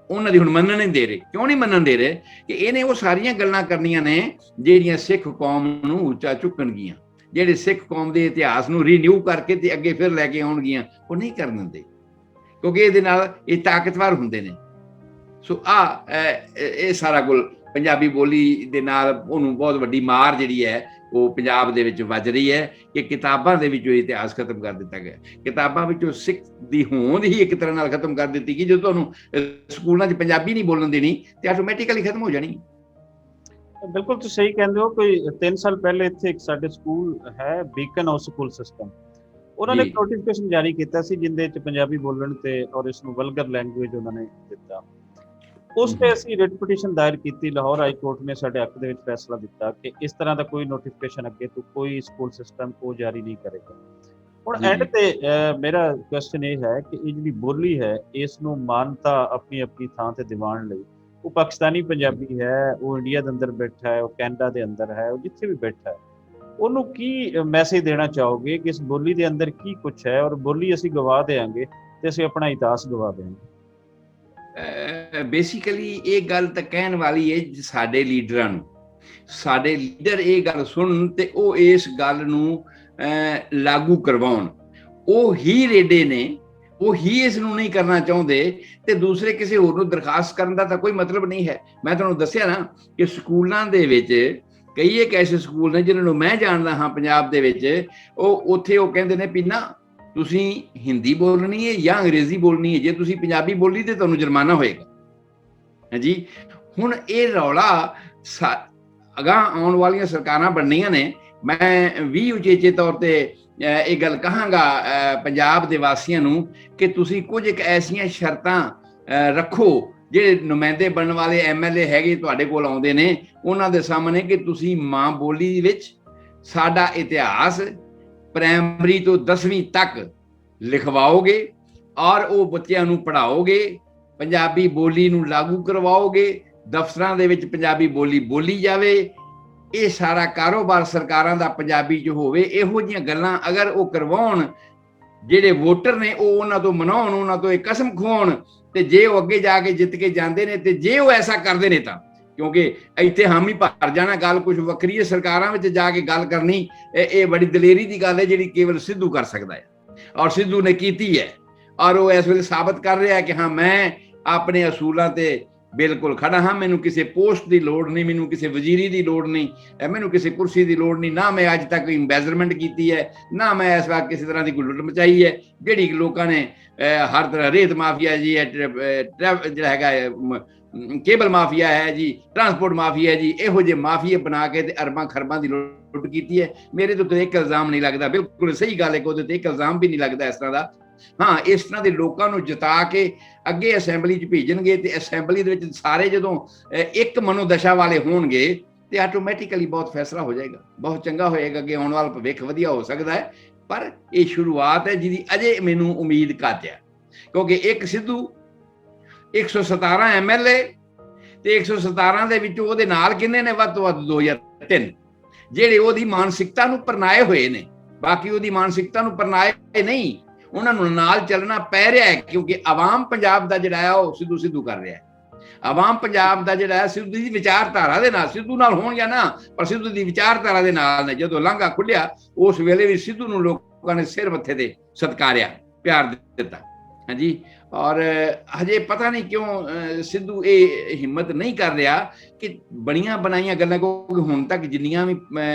ਉਹਨਾਂ ਦੀ ਹੁਣ ਮੰਨਣ ਨਹੀਂ ਦੇ ਰਹੇ। ਕਿਉਂ ਨਹੀਂ ਮੰਨਣ ਦੇ ਰਹੇ? ਕਿ ਇਹਨੇ ਉਹ ਸਾਰੀਆਂ ਗੱਲਾਂ ਕਰਨੀਆਂ ਨੇ ਜਿਹੜੀਆਂ ਸਿੱਖ ਕੌਮ ਨੂੰ ਉੱਚਾ ਚੁੱਕਣਗੀਆਂ, ਜਿਹੜੇ ਸਿੱਖ ਕੌਮ ਦੇ ਇਤਿਹਾਸ ਨੂੰ ਰੀਨਿਊ ਕਰਕੇ ਤੇ ਅੱਗੇ ਫਿਰ ਲੈ ਕੇ ਆਉਣਗੀਆਂ। ਉਹ ਨਹੀਂ ਕਰਨ ਦਿੰਦੇ ਕਿਉਂਕਿ ਇਹਦੇ ਨਾਲ ਇਹ ਤਾਕਤਵਰ ਹੁੰਦੇ ਨੇ। ਸੋ ਇਹ ਸਾਰਾ ਕੁਝ ਪੰਜਾਬੀ ਬੋਲੀ ਦੇ ਨਾਲ ਉਹਨੂੰ ਬਹੁਤ ਵੱਡੀ ਮਾਰ ਜਿਹੜੀ ਹੈ ਉਹ ਪੰਜਾਬ ਦੇ ਵਿੱਚ ਵੱਜ ਰਹੀ ਹੈ ਕਿ ਕਿਤਾਬਾਂ ਦੇ ਵਿੱਚੋਂ ਇਤਿਹਾਸ ਖਤਮ ਕਰ ਦਿੱਤਾ ਗਿਆ। ਕਿਤਾਬਾਂ ਵਿੱਚੋਂ ਸਿੱਖ ਦੀ ਹੋਂਦ ਹੀ ਇੱਕ ਤਰ੍ਹਾਂ ਨਾਲ ਖਤਮ ਕਰ ਦਿੱਤੀ ਗਈ। ਜਦੋਂ ਤੁਹਾਨੂੰ ਸਕੂਲਾਂ 'ਚ ਪੰਜਾਬੀ ਨਹੀਂ ਬੋਲਣ ਦੇਣੀ ਤੇ ਆਟੋਮੈਟਿਕਲੀ ਖਤਮ ਹੋ ਜਾਣੀ। ਬਿਲਕੁਲ ਤੁਸੀਂ ਸਹੀ ਕਹਿੰਦੇ ਹੋ। ਕੋਈ 3 ਸਾਲ ਪਹਿਲੇ ਇੱਥੇ ਇੱਕ ਸਾਡੇ ਸਕੂਲ ਹੈ ਬੀਕਨ ਹਾਊਸ ਸਕੂਲ ਸਿਸਟਮ, ਉਹਨਾਂ ਨੇ ਨੋਟੀਫਿਕੇਸ਼ਨ ਜਾਰੀ ਕੀਤਾ ਸੀ ਜਿੰਦੇ ਵਿੱਚ ਪੰਜਾਬੀ ਬੋਲਣ ਤੇ ਔਰ ਇਸ ਨੂੰ ਵਲਗਰ ਲੈਂਗੁਏਜ ਉਹਨਾਂ ਨੇ ਦਿੱਤਾ। ਉਸ ਤੇ ਅਸੀਂ ਰਿਟ ਪਟੀਸ਼ਨ ਦਾਇਰ ਕੀਤੀ। ਲਾਹੌਰ ਹਾਈ ਕੋਰਟ ਨੇ ਸਾਡੇ ਹੱਕ ਦੇ ਵਿੱਚ ਫੈਸਲਾ ਦਿੱਤਾ ਕਿ ਇਸ ਤਰ੍ਹਾਂ ਦਾ ਕੋਈ ਨੋਟੀਫਿਕੇਸ਼ਨ ਅੱਗੇ ਤੋਂ ਕੋਈ ਸਕੂਲ ਸਿਸਟਮ ਉਹ ਜਾਰੀ ਨਹੀਂ ਕਰੇਗਾ। ਹੁਣ ਐਂਡ ਤੇ ਮੇਰਾ ਕੁਐਸਚਨ ਇਹ ਹੈ ਕਿ ਇਹ ਜਿਹੜੀ ਬੋਲੀ ਹੈ ਇਸ ਨੂੰ ਮਾਨਤਾ ਆਪਣੀ ਆਪਣੀ ਥਾਂ ਤੇ ਦਿਵਾਉਣ ਲਈ ਉਹ ਪਾਕਿਸਤਾਨੀ ਪੰਜਾਬੀ ਹੈ, ਉਹ ਇੰਡੀਆ ਦੇ ਅੰਦਰ ਬੈਠਾ ਹੈ, ਉਹ ਕੈਨੇਡਾ ਦੇ ਅੰਦਰ ਹੈ, ਉਹ ਜਿੱਥੇ ਵੀ ਬੈਠਾ ਹੈ, ਉਹਨੂੰ ਕੀ ਮੈਸੇਜ ਦੇਣਾ ਚਾਹੋਗੇ ਕਿ ਇਸ ਬੋਲੀ ਦੇ ਅੰਦਰ ਕੀ ਕੁਛ ਹੈ? ਔਰ ਬੋਲੀ ਅਸੀਂ ਗਵਾ ਦੇਵਾਂਗੇ ਤੇ ਅਸੀਂ ਆਪਣਾ ਇਤਿਹਾਸ ਗਵਾ ਦੇਵਾਂਗੇ। ਬੇਸਿਕਲੀ ਇਹ ਗੱਲ ਤਾਂ ਕਹਿਣ ਵਾਲੀ ਹੈ ਸਾਡੇ ਲੀਡਰਾਂ ਨੂੰ। ਸਾਡੇ ਲੀਡਰ ਇਹ ਗੱਲ ਸੁਣਨ ਤੇ ਉਹ ਇਸ ਗੱਲ ਨੂੰ ਲਾਗੂ ਕਰਵਾਉਣ। ਉਹ ਹੀ ਰੇਡੇ ਨੇ, ਉਹ ਹੀ ਇਸ ਨੂੰ ਨਹੀਂ ਕਰਨਾ ਚਾਹੁੰਦੇ ਤੇ ਦੂਸਰੇ ਕਿਸੇ ਹੋਰ ਨੂੰ ਦਰਖਾਸਤ ਕਰਨ ਦਾ ਤਾਂ ਕੋਈ ਮਤਲਬ ਨਹੀਂ ਹੈ। ਮੈਂ ਤੁਹਾਨੂੰ ਦੱਸਿਆ ਨਾ ਕਿ ਸਕੂਲਾਂ ਦੇ ਵਿੱਚ ਕਈ ਇੱਕ ਐਸੇ ਸਕੂਲ ਨੇ ਜਿਹਨਾਂ ਨੂੰ ਮੈਂ ਜਾਣਦਾ ਹਾਂ ਪੰਜਾਬ ਦੇ ਵਿੱਚ, ਉੱਥੇ ਉਹ ਕਹਿੰਦੇ ਨੇ ਵੀ ਨਾ ਤੁਸੀਂ ਹਿੰਦੀ ਬੋਲਣੀ ਹੈ ਜਾਂ ਅੰਗਰੇਜ਼ੀ ਬੋਲਣੀ ਹੈ, ਜੇ ਤੁਸੀਂ ਪੰਜਾਬੀ ਬੋਲੀ ਤੇ ਤੁਹਾਨੂੰ ਜੁਰਮਾਨਾ ਹੋਏਗਾ। ਹਾਂਜੀ, ਹੁਣ ਇਹ ਰੌਲਾ ਅਗਾਂਹ ਆਉਣ ਵਾਲੀਆਂ ਸਰਕਾਰਾਂ ਬਣਨੀਆਂ ਨੇ। ਮੈਂ ਵੀ ਉਚੇਚੇ ਤੌਰ ਤੇ ਇਹ ਗੱਲ ਕਹਾਂਗਾ ਪੰਜਾਬ ਦੇ ਵਾਸੀਆਂ ਨੂੰ ਕਿ ਤੁਸੀਂ ਕੁਝ ਇੱਕ ਐਸੀਆਂ ਸ਼ਰਤਾਂ ਰੱਖੋ ਜਿਹੜੇ ਨੁਮਾਇੰਦੇ ਬਣਨ ਵਾਲੇ MLA ਹੈਗੇ ਤੁਹਾਡੇ ਕੋਲ ਆਉਂਦੇ ਨੇ ਉਹਨਾਂ ਦੇ ਸਾਹਮਣੇ ਕਿ ਤੁਸੀਂ ਮਾਂ ਬੋਲੀ ਵਿੱਚ ਸਾਡਾ ਇਤਿਹਾਸ ਪ੍ਰਾਇਮਰੀ ਤੋਂ 10ਵੀਂ ਤੱਕ ਲਿਖਵਾਓਗੇ ਔਰ ਉਹ ਬੱਚਿਆਂ ਨੂੰ ਪੜ੍ਹਾਓਗੇ, ਪੰਜਾਬੀ ਬੋਲੀ ਨੂੰ ਲਾਗੂ ਕਰਵਾਓਗੇ, ਦਫ਼ਤਰਾਂ ਦੇ ਵਿੱਚ ਪੰਜਾਬੀ ਬੋਲੀ ਬੋਲੀ ਜਾਵੇ। ਇਹ ਸਾਰਾ ਕਾਰੋਬਾਰ ਸਰਕਾਰਾਂ ਦਾ ਪੰਜਾਬੀ 'ਚ ਹੋਵੇ। ਇਹੋ ਜਿਹੀਆਂ ਗੱਲਾਂ ਅਗਰ ਉਹ ਕਰਵਾਉਣ, ਜਿਹੜੇ ਵੋਟਰ ਨੇ ਉਹ ਉਹਨਾਂ ਤੋਂ ਮਨਾਉਣ, ਉਹਨਾਂ ਤੋਂ ਇਹ ਕਸਮ ਖਵਾਉਣ, ਤੇ ਜੇ ਉਹ ਅੱਗੇ ਜਾ ਕੇ ਜਿੱਤ ਕੇ ਜਾਂਦੇ ਨੇ ਤੇ ਜੇ ਉਹ ਐਸਾ ਕਰਦੇ ਨੇ ਤਾਂ, ਕਿਉਂਕਿ ਇੱਥੇ ਹਾਮੀ ਭਰ ਜਾਣਾ ਗੱਲ ਕੁਝ ਵੱਖਰੀ ਹੈ, ਸਰਕਾਰਾਂ ਵਿੱਚ ਜਾ ਕੇ ਗੱਲ ਕਰਨੀ ਇਹ ਬੜੀ ਦਲੇਰੀ ਦੀ ਗੱਲ ਹੈ ਜਿਹੜੀ ਕੇਵਲ ਸਿੱਧੂ ਕਰ ਸਕਦਾ ਹੈ ਔਰ ਸਿੱਧੂ ਨੇ ਕੀਤੀ ਹੈ। ਔਰ ਉਹ ਇਸ ਵੇਲੇ ਸਾਬਤ ਕਰ ਰਿਹਾ ਹੈ ਕਿ ਹਾਂ ਮੈਂ ਆਪਣੇ ਅਸੂਲਾਂ ਤੇ ਬਿਲਕੁਲ ਖੜਾ ਹਾਂ, ਮੈਨੂੰ ਕਿਸੇ ਪੋਸਟ ਦੀ ਲੋੜ ਨਹੀਂ, ਮੈਨੂੰ ਕਿਸੇ ਵਜ਼ੀਰੀ ਦੀ ਲੋੜ ਨਹੀਂ, ਮੈਨੂੰ ਕਿਸੇ ਕੁਰਸੀ ਦੀ ਲੋੜ ਨਹੀਂ, ਨਾ ਮੈਂ ਅੱਜ ਤੱਕ ਇੰਬੈਜ਼ਰਮੈਂਟ ਕੀਤੀ ਹੈ, ਨਾ ਮੈਂ ਇਸ ਵਾਰ ਕਿਸੇ ਤਰ੍ਹਾਂ ਦੀ ਕੋਈ ਲੁੱਟ ਮਚਾਈ ਹੈ ਜਿਹੜੀ ਲੋਕਾਂ ਨੇ ਹਰ ਤਰ੍ਹਾਂ ਰੇਤ ਮਾਫੀਆ ਜੀ ਹੈ, ਜਿਹੜਾ ਹੈਗਾ ਕੇਬਲ ਮਾਫੀਆ ਹੈ ਜੀ, ਟਰਾਂਸਪੋਰਟ ਮਾਫੀਆ ਜੀ, ਇਹੋ ਜਿਹੇ ਮਾਫੀਏ ਬਣਾ ਕੇ ਤੇ ਅਰਬਾਂ ਖਰਬਾਂ ਦੀ ਲੁੱਟ ਕੀਤੀ ਹੈ। ਮੇਰੇ ਤੋਂ ਇੱਕ ਇਲਜ਼ਾਮ ਨਹੀਂ ਲੱਗਦਾ, ਬਿਲਕੁਲ ਸਹੀ ਗੱਲ ਹੈ ਕਿ ਉਹਦੇ ਤੇ ਇੱਕ ਇਲਜ਼ਾਮ ਵੀ ਨਹੀਂ ਲੱਗਦਾ ਇਸ ਤਰ੍ਹਾਂ ਦਾ। ਹਾਂ, ਇਸ ਤਰ੍ਹਾਂ ਦੇ ਲੋਕਾਂ ਨੂੰ ਜਿਤਾ ਕੇ ਅੱਗੇ ਅਸੈਂਬਲੀ 'ਚ ਭੇਜਣਗੇ ਤੇ ਅਸੈਂਬਲੀ ਦੇ ਵਿੱਚ ਸਾਰੇ ਜਦੋਂ ਇੱਕ ਮਨੋਦਸ਼ਾ ਵਾਲੇ ਹੋਣਗੇ ਤੇ ਆਟੋਮੈਟਿਕਲੀ ਬਹੁਤ ਫੈਸਲਾ ਹੋ ਜਾਏਗਾ, ਬਹੁਤ ਚੰਗਾ ਹੋਏਗਾ, ਅੱਗੇ ਆਉਣ ਵਾਲਾ ਭਵਿੱਖ ਵਧੀਆ ਹੋ ਸਕਦਾ ਹੈ। ਪਰ ਇਹ ਸ਼ੁਰੂਆਤ ਹੈ ਜਿਹਦੀ ਅਜੇ ਮੈਨੂੰ ਉਮੀਦ ਘੱਟ ਹੈ, ਕਿਉਂਕਿ ਇੱਕ ਸਿੱਧੂ 117 MLA ਤੇ 117 ਦੇ ਵਿੱਚੋਂ ਉਹਦੇ ਨਾਲ ਕਿੰਨੇ ਨੇ? ਵੱਧ ਤੋਂ ਵੱਧ 2 ਜਾਂ 3 ਜਿਹੜੇ ਉਹਦੀ ਮਾਨਸਿਕਤਾ ਨੂੰ ਪਰਨਾਏ ਹੋਏ ਨੇ। ਬਾਕੀ ਉਹਦੀ ਮਾਨਸਿਕਤਾ ਨੂੰ ਪਰਨਾਏ ਨਹੀਂ, ਉਹਨਾਂ ਨੂੰ ਨਾਲ ਚੱਲਣਾ ਪੈ ਰਿਹਾ ਹੈ ਕਿਉਂਕਿ ਆਵਾਮ ਪੰਜਾਬ ਦਾ ਜਿਹੜਾ ਹੈ ਉਹ ਸਿੱਧੂ ਕਰ ਰਿਹਾ ਹੈ। ਆਵਾਮ ਪੰਜਾਬ ਦਾ ਜਿਹੜਾ ਹੈ ਸਿੱਧੂ ਦੀ ਵਿਚਾਰਧਾਰਾ ਦੇ ਨਾਲ, ਸਿੱਧੂ ਨਾਲ ਹੋਣ ਜਾਂ ਨਾ, ਪਰ ਸਿੱਧੂ ਦੀ ਵਿਚਾਰਧਾਰਾ ਦੇ ਨਾਲ ਨੇ। ਜਦੋਂ ਲਾਂਘਾ ਖੁੱਲਿਆ ਉਸ ਵੇਲੇ ਵੀ ਸਿੱਧੂ ਨੂੰ ਲੋਕਾਂ ਨੇ ਸਿਰ ਮੱਥੇ ਤੇ ਸਤਕਾਰਿਆ, ਪਿਆਰ ਦਿੱਤਾ। ਹਾਂਜੀ। ਔਰ ਹਜੇ ਪਤਾ ਨਹੀਂ ਕਿਉਂ ਸਿੱਧੂ ਇਹ ਹਿੰਮਤ ਨਹੀਂ ਕਰ ਰਿਹਾ ਕਿ ਬਣੀਆਂ ਬਣਾਈਆਂ ਗੱਲਾਂ, ਕਿਉਂਕਿ ਹੁਣ ਤੱਕ ਜਿੰਨੀਆਂ ਵੀ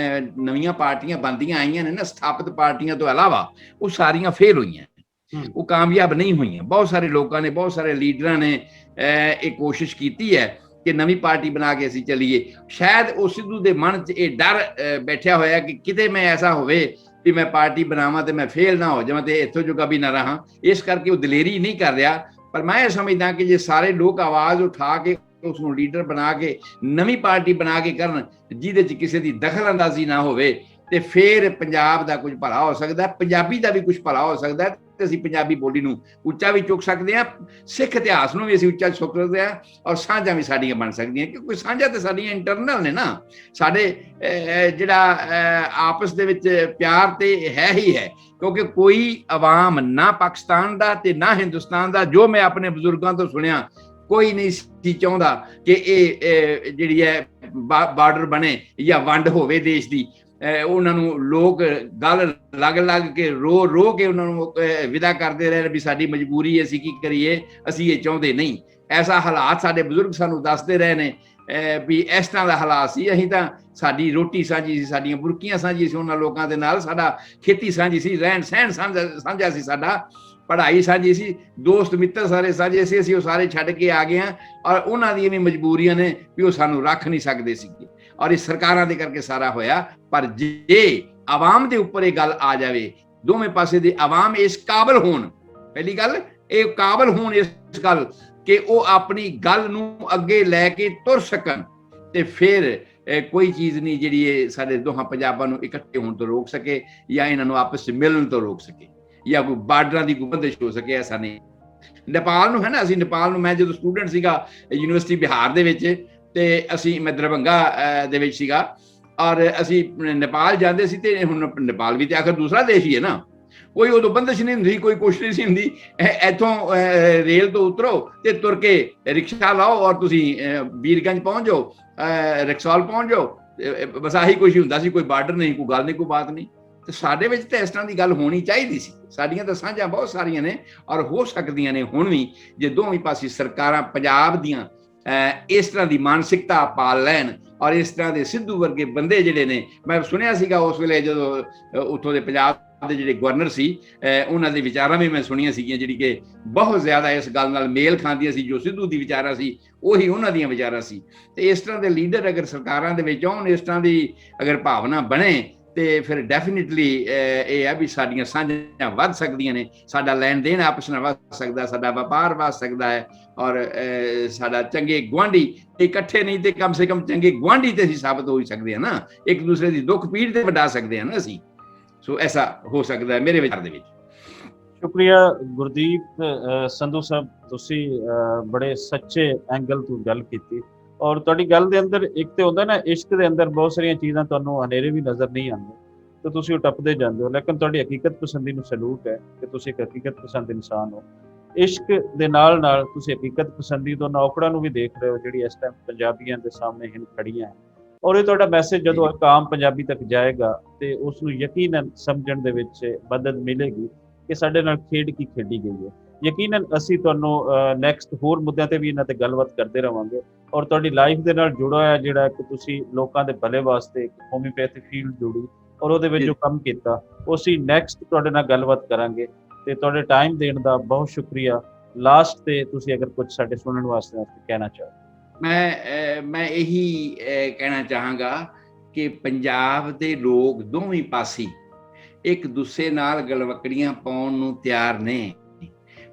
ਨਵੀਆਂ ਪਾਰਟੀਆਂ ਬਣਦੀਆਂ ਆਈਆਂ ਨੇ ਨਾ, ਸਥਾਪਿਤ ਪਾਰਟੀਆਂ ਤੋਂ ਇਲਾਵਾ, ਉਹ ਸਾਰੀਆਂ ਫੇਲ ਹੋਈਆਂ, ਉਹ ਕਾਮਯਾਬ ਨਹੀਂ ਹੋਈਆਂ। ਬਹੁਤ ਸਾਰੇ ਲੋਕਾਂ ਨੇ, ਬਹੁਤ ਸਾਰੇ ਲੀਡਰਾਂ ਨੇ ਇਹ ਕੋਸ਼ਿਸ਼ ਕੀਤੀ ਹੈ ਕਿ ਨਵੀਂ ਪਾਰਟੀ ਬਣਾ ਕੇ ਅਸੀਂ ਚੱਲੀਏ। ਸ਼ਾਇਦ ਉਹ ਸਿੱਧੂ ਦੇ ਮਨ 'ਚ ਇਹ ਡਰ ਬੈਠਿਆ ਹੋਇਆ ਕਿ ਕਿਤੇ ਮੈਂ ਐਸਾ ਹੋਵੇ ਵੀ ਮੈਂ ਪਾਰਟੀ ਬਣਾਵਾਂ ਤੇ ਮੈਂ ਫੇਲ ਨਾ ਹੋ ਜਾਵਾਂ ਤੇ ਇੱਥੋਂ ਜੋਗਾ ਵੀ ਨਾ ਰਹਾਂ, ਇਸ ਕਰਕੇ ਉਹ ਦਲੇਰੀ ਨਹੀਂ ਕਰ ਰਿਹਾ। ਪਰ ਮੈਂ ਇਹ ਸਮਝਦਾ ਕਿ ਜੇ ਸਾਰੇ ਲੋਕ ਆਵਾਜ਼ ਉਠਾ ਕੇ ਉਸ ਨੂੰ ਲੀਡਰ ਬਣਾ ਕੇ ਨਵੀਂ ਪਾਰਟੀ ਬਣਾ ਕੇ ਕਰਨ, ਜਿਹਦੇ 'ਚ ਕਿਸੇ ਦੀ ਦਖਲ ਅੰਦਾਜ਼ੀ ਨਾ ਹੋਵੇ, ਤੇ ਫਿਰ ਪੰਜਾਬ ਦਾ ਕੁਝ ਭਲਾ ਹੋ ਸਕਦਾ, ਪੰਜਾਬੀ ਦਾ ਵੀ ਕੁਝ ਭਲਾ ਹੋ ਸਕਦਾ, ਤੇ ਅਸੀਂ ਪੰਜਾਬੀ ਬੋਲੀ ਨੂੰ ਉੱਚਾ ਵੀ ਚੁੱਕ ਸਕਦੇ ਹਾਂ, ਸਿੱਖ ਇਤਿਹਾਸ ਨੂੰ ਵੀ ਅਸੀਂ ਉੱਚਾ ਚੁੱਕ ਸਕਦੇ ਹਾਂ, ਔਰ ਸਾਂਝਾਂ ਵੀ ਸਾਡੀਆਂ ਬਣ ਸਕਦੀਆਂ, ਕਿਉਂਕਿ ਸਾਂਝਾਂ ਤੇ ਸਾਡੀਆਂ ਇੰਟਰਨਲ ਨੇ ਨਾ। ਸਾਡੇ ਜਿਹੜਾ ਆਪਸ ਦੇ ਵਿੱਚ ਪਿਆਰ ਤੇ ਹੈ ਹੀ ਹੈ, ਕਿਉਂਕਿ ਕੋਈ ਆਵਾਮ ਨਾ ਪਾਕਿਸਤਾਨ ਦਾ ਤੇ ਨਾ ਹਿੰਦੁਸਤਾਨ ਦਾ, ਜੋ ਮੈਂ ਆਪਣੇ ਬਜ਼ੁਰਗਾਂ ਤੋਂ ਸੁਣਿਆ, ਕੋਈ ਨਹੀਂ ਸੀ ਚਾਹੁੰਦਾ ਕਿ ਇਹ ਜਿਹੜੀ ਹੈ ਬਾਰਡਰ ਬਣੇ ਜਾਂ ਵੰਡ ਹੋਵੇ ਦੇਸ਼ ਦੀ। ਉਹਨਾਂ ਨੂੰ ਲੋਕ ਗੱਲ ਲੱਗ ਕੇ ਰੋ ਕੇ ਉਹਨਾਂ ਨੂੰ ਵਿਦਾ ਕਰਦੇ ਰਹੇ ਵੀ ਸਾਡੀ ਮਜਬੂਰੀ, ਅਸੀਂ ਕੀ ਕਰੀਏ, ਅਸੀਂ ਇਹ ਚਾਹੁੰਦੇ ਨਹੀਂ। ਐਸਾ ਹਾਲਾਤ ਸਾਡੇ ਬਜ਼ੁਰਗ ਸਾਨੂੰ ਦੱਸਦੇ ਰਹੇ ਨੇ ਵੀ ਇਸ ਤਰ੍ਹਾਂ ਦਾ ਹਾਲਾਤ ਸੀ। ਅਸੀਂ ਤਾਂ, ਸਾਡੀ ਰੋਟੀ ਸਾਂਝੀ ਸੀ, ਸਾਡੀਆਂ ਬੁਰਕੀਆਂ ਸਾਂਝੀ ਸੀ ਉਹਨਾਂ ਲੋਕਾਂ ਦੇ ਨਾਲ, ਸਾਡਾ ਖੇਤੀ ਸਾਂਝੀ ਸੀ, ਰਹਿਣ ਸਹਿਣ ਸਾਂਝਾ ਸੀ, ਸਾਡਾ ਪੜ੍ਹਾਈ ਸਾਂਝੀ ਸੀ, ਦੋਸਤ ਮਿੱਤਰ ਸਾਰੇ ਸਾਂਝੇ ਸੀ। ਅਸੀਂ ਉਹ ਸਾਰੇ ਛੱਡ ਕੇ ਆ ਗਏ ਹਾਂ, ਔਰ ਉਹਨਾਂ ਦੀਆਂ ਵੀ ਮਜਬੂਰੀਆਂ ਨੇ ਵੀ ਉਹ ਸਾਨੂੰ ਰੱਖ ਨਹੀਂ ਸਕਦੇ ਸੀਗੇ, ਔਰ ਇਹ ਸਰਕਾਰਾਂ ਦੇ ਕਰਕੇ ਸਾਰਾ ਹੋਇਆ। ਪਰ ਜੇ ਆਵਾਮ ਦੇ ਉੱਪਰ ਇਹ ਗੱਲ ਆ ਜਾਵੇ, ਦੋਵੇਂ ਪਾਸੇ ਦੇ ਆਵਾਮ ਇਸ ਕਾਬਲ ਹੋਣ, ਪਹਿਲੀ ਗੱਲ ਇਹ ਕਾਬਲ ਹੋਣ ਇਸ ਗੱਲ ਕਿ ਉਹ ਆਪਣੀ ਗੱਲ ਨੂੰ ਅੱਗੇ ਲੈ ਕੇ ਤੁਰ ਸਕਣ, ਤੇ ਫਿਰ ਕੋਈ ਚੀਜ਼ ਨਹੀਂ ਜਿਹੜੀ ਇਹ ਸਾਡੇ ਦੋਹਾਂ ਪੰਜਾਬਾਂ ਨੂੰ ਇਕੱਠੇ ਹੋਣ ਤੋਂ ਰੋਕ ਸਕੇ, ਜਾਂ ਇਹਨਾਂ ਨੂੰ ਆਪਸ ਵਿੱਚ ਮਿਲਣ ਤੋਂ ਰੋਕ ਸਕੇ, ਜਾਂ ਕੋਈ ਬਾਰਡਰਾਂ ਦੀ ਬੰਦਿਸ਼ ਹੋ ਸਕੇ। ਐਸਾ ਨਹੀਂ। ਨੇਪਾਲ ਨੂੰ ਹੈ ਨਾ, ਅਸੀਂ ਨੇਪਾਲ ਨੂੰ, ਮੈਂ ਜਦੋਂ ਸਟੂਡੈਂਟ ਸੀਗਾ ਯੂਨੀਵਰਸਿਟੀ ਬਿਹਾਰ ਦੇ ਵਿੱਚ, ਤੇ ਅਸੀਂ, ਮੈਂ ਦਰਭੰਗਾ ਦੇ ਵਿੱਚ ਸੀਗਾ, ਔਰ ਅਸੀਂ ਨੇਪਾਲ ਜਾਂਦੇ ਸੀ, ਤੇ ਹੁਣ ਨੇਪਾਲ ਵੀ ਤੇ ਆਖਰ ਦੂਸਰਾ ਦੇਸ਼ ਹੀ ਹੈ ਨਾ, ਕੋਈ ਉਦੋਂ ਬੰਦਿਸ਼ ਨਹੀਂ ਹੁੰਦੀ, ਕੋਈ ਕੁਛ ਨਹੀਂ ਸੀ ਹੁੰਦੀ। ਇੱਥੋਂ ਰੇਲ ਤੋਂ ਉਤਰੋ ਤੇ ਤੁਰ ਕੇ ਰਿਕਸ਼ਾ ਲਾਓ ਔਰ ਤੁਸੀਂ ਬੀਰਗੰਜ ਪਹੁੰਚ ਜਾਓ, ਰਕਸੌਲ ਪਹੁੰਚ ਜਾਓ, ਬਸ ਆਹੀ ਕੁਛ ਹੀ ਹੁੰਦਾ ਸੀ, ਕੋਈ ਬਾਰਡਰ ਨਹੀਂ, ਕੋਈ ਗੱਲ ਨਹੀਂ, ਕੋਈ ਬਾਤ ਨਹੀਂ। ਤੇ ਸਾਡੇ ਵਿੱਚ ਤਾਂ ਇਸ ਤਰ੍ਹਾਂ ਦੀ ਗੱਲ ਹੋਣੀ ਚਾਹੀਦੀ ਸੀ। ਸਾਡੀਆਂ ਤਾਂ ਸਾਂਝਾਂ ਬਹੁਤ ਸਾਰੀਆਂ ਨੇ, ਔਰ ਹੋ ਸਕਦੀਆਂ ਨੇ ਹੁਣ ਵੀ, ਜੇ ਦੋਵੇਂ ਪਾਸੇ ਸਰਕਾਰਾਂ ਪੰਜਾਬ ਦੀਆਂ ਇਸ ਤਰ੍ਹਾਂ ਦੀ ਮਾਨਸਿਕਤਾ ਪਾਲ ਲੈਣ, ਔਰ ਇਸ ਤਰ੍ਹਾਂ ਦੇ ਸਿੱਧੂ ਵਰਗੇ ਬੰਦੇ ਜਿਹੜੇ ਨੇ, ਮੈਂ ਸੁਣਿਆ ਸੀਗਾ ਉਸ ਵੇਲੇ ਜਦੋਂ ਉੱਥੋਂ ਦੇ ਪੰਜਾਬ ਦੇ ਜਿਹੜੇ ਗਵਰਨਰ ਸੀ, ਉਹਨਾਂ ਦੇ ਵਿਚਾਰਾਂ ਵੀ ਮੈਂ ਸੁਣੀਆਂ ਸੀਗੀਆਂ, ਜਿਹੜੀ ਕਿ ਬਹੁਤ ਜ਼ਿਆਦਾ ਇਸ ਗੱਲ ਨਾਲ ਮੇਲ ਖਾਂਦੀਆਂ ਸੀ। ਜੋ ਸਿੱਧੂ ਦੀ ਵਿਚਾਰਾਂ ਸੀ ਉਹੀ ਉਹਨਾਂ ਦੀਆਂ ਵਿਚਾਰਾਂ ਸੀ। ਤੇ ਇਸ ਤਰ੍ਹਾਂ ਦੇ ਲੀਡਰ ਅਗਰ ਸਰਕਾਰਾਂ ਦੇ ਵਿੱਚ ਆਉਣ, ਇਸ ਤਰ੍ਹਾਂ ਦੀ ਅਗਰ ਭਾਵਨਾ ਬਣੇ, ਤੇ ਫਿਰ ਡੈਫੀਨਿਟਲੀ ਇਹ ਹੈ ਵੀ ਸਾਡੀਆਂ ਸਾਂਝਾਂ ਵੱਧ ਸਕਦੀਆਂ ਨੇ, ਸਾਡਾ ਲੈਣ ਦੇਣ ਆਪਸ ਨਾਲ ਵੱਧ ਸਕਦਾ, ਸਾਡਾ ਵਪਾਰ ਵੱਧ ਸਕਦਾ ਹੈ, ਔਰ ਸਾਡਾ ਚੰਗੇ ਗੁਆਂਢੀ, ਇਕੱਠੇ ਨਹੀਂ ਤੇ ਕਮ ਸੇ ਕਮ ਚੰਗੇ ਗੁਆਂਢੀ ਤੇ ਅਸੀਂ ਸਾਬਤ ਹੋ ਹੀ ਸਕਦੇ ਹਾਂ ਨਾ, ਇੱਕ ਦੂਸਰੇ ਦੀ ਦੁੱਖ ਪੀੜ ਤੇ ਵੰਡਾ ਸਕਦੇ ਹਾਂ ਨਾ ਅਸੀਂ। ਸੋ ਐਸਾ ਹੋ ਸਕਦਾ ਹੈ ਮੇਰੇ ਵਿਚਾਰ ਦੇ ਵਿੱਚ। ਸ਼ੁਕਰੀਆ ਗੁਰਦੀਪ ਸੰਧੂ ਸਾਹਿਬ, ਤੁਸੀਂ ਬੜੇ ਸੱਚੇ ਐਂਗਲ ਤੋਂ ਗੱਲ ਕੀਤੀ, ਔਰ ਤੁਹਾਡੀ ਗੱਲ ਦੇ ਅੰਦਰ ਇੱਕ ਤੇ ਹੁੰਦਾ ਨਾ, ਇਸ਼ਕ ਦੇ ਅੰਦਰ ਬਹੁਤ ਸਾਰੀਆਂ ਚੀਜ਼ਾਂ ਤੁਹਾਨੂੰ ਹਨੇਰੇ ਵੀ ਨਜ਼ਰ ਨਹੀਂ ਆਉਂਦੇ, ਤੇ ਤੁਸੀਂ ਉਹ ਟੱਪਦੇ ਜਾਂਦੇ ਹੋ, ਲੇਕਿਨ ਤੁਹਾਡੀ ਹਕੀਕਤ ਪਸੰਦੀ ਨੂੰ ਸਲੂਟ ਹੈ ਕਿ ਤੁਸੀਂ ਇੱਕ ਹਕੀਕਤ ਪਸੰਦ ਇਨਸਾਨ ਹੋ। ਇਸ਼ਕ ਦੇ ਨਾਲ ਨਾਲ ਤੁਸੀਂ ਹਕੀਕਤ ਪਸੰਦੀ ਤੋਂ ਔਕੜਾਂ ਨੂੰ ਵੀ ਦੇਖ ਰਹੇ ਹੋ, ਜਿਹੜੀ ਇਸ ਟਾਈਮ ਪੰਜਾਬੀਆਂ ਦੇ ਸਾਹਮਣੇ ਹੁਣ ਖੜੀਆਂ ਹੈ, ਔਰ ਇਹ ਤੁਹਾਡਾ ਮੈਸੇਜ ਜਦੋਂ ਇੱਕ ਆਮ ਪੰਜਾਬੀ ਤੱਕ ਜਾਏਗਾ ਤੇ ਉਸ ਨੂੰ ਯਕੀਨਨ ਸਮਝਣ ਦੇ ਵਿੱਚ ਮਦਦ ਮਿਲੇਗੀ ਕਿ ਸਾਡੇ ਨਾਲ ਖੇਡ ਕੀ ਖੇਡੀ ਗਈ ਹੈ। ਯਕੀਨਨ ਅਸੀਂ ਤੁਹਾਨੂੰ ਨੈਕਸਟ ਹੋਰ ਮੁੱਦਿਆਂ ਤੇ ਵੀ ਇਹਨਾਂ ਤੇ ਗੱਲਬਾਤ ਕਰਦੇ ਰਹਾਂਗੇ, ਔਰ ਤੁਹਾਡੀ ਲਾਈਫ ਦੇ ਨਾਲ ਜੁੜਾ ਹੋਇਆ ਜਿਹੜਾ ਕਿ ਤੁਸੀਂ ਲੋਕਾਂ ਦੇ ਭਲੇ ਵਾਸਤੇ ਇੱਕ ਹੋਮਿਓਪੈਥੀ ਫੀਲਡ ਜੁੜੀ, ਔਰ ਉਹਦੇ ਵਿੱਚ ਜੋ ਕੰਮ ਕੀਤਾ, ਉਹ ਅਸੀਂ ਨੈਕਸਟ ਤੁਹਾਡੇ ਨਾਲ ਗੱਲਬਾਤ ਕਰਾਂਗੇ। ਤੇ ਤੁਹਾਡੇ ਟਾਈਮ ਦੇਣ ਦਾ ਬਹੁਤ ਸ਼ੁਕਰੀਆ। ਲਾਸਟ ਤੇ ਤੁਸੀਂ ਅਗਰ ਕੁਝ ਸਾਡੇ ਸੁਣਨ ਵਾਸਤੇ ਕਹਿਣਾ ਚਾਹੋ। ਮੈਂ ਇਹੀ ਕਹਿਣਾ ਚਾਹਾਂਗਾ ਕਿ ਪੰਜਾਬ ਦੇ ਲੋਕ ਦੋਵੇਂ ਪਾਸੇ ਇੱਕ ਦੂਸਰੇ ਨਾਲ ਗਲਵਕੜੀਆਂ ਪਾਉਣ ਨੂੰ ਤਿਆਰ ਨੇ।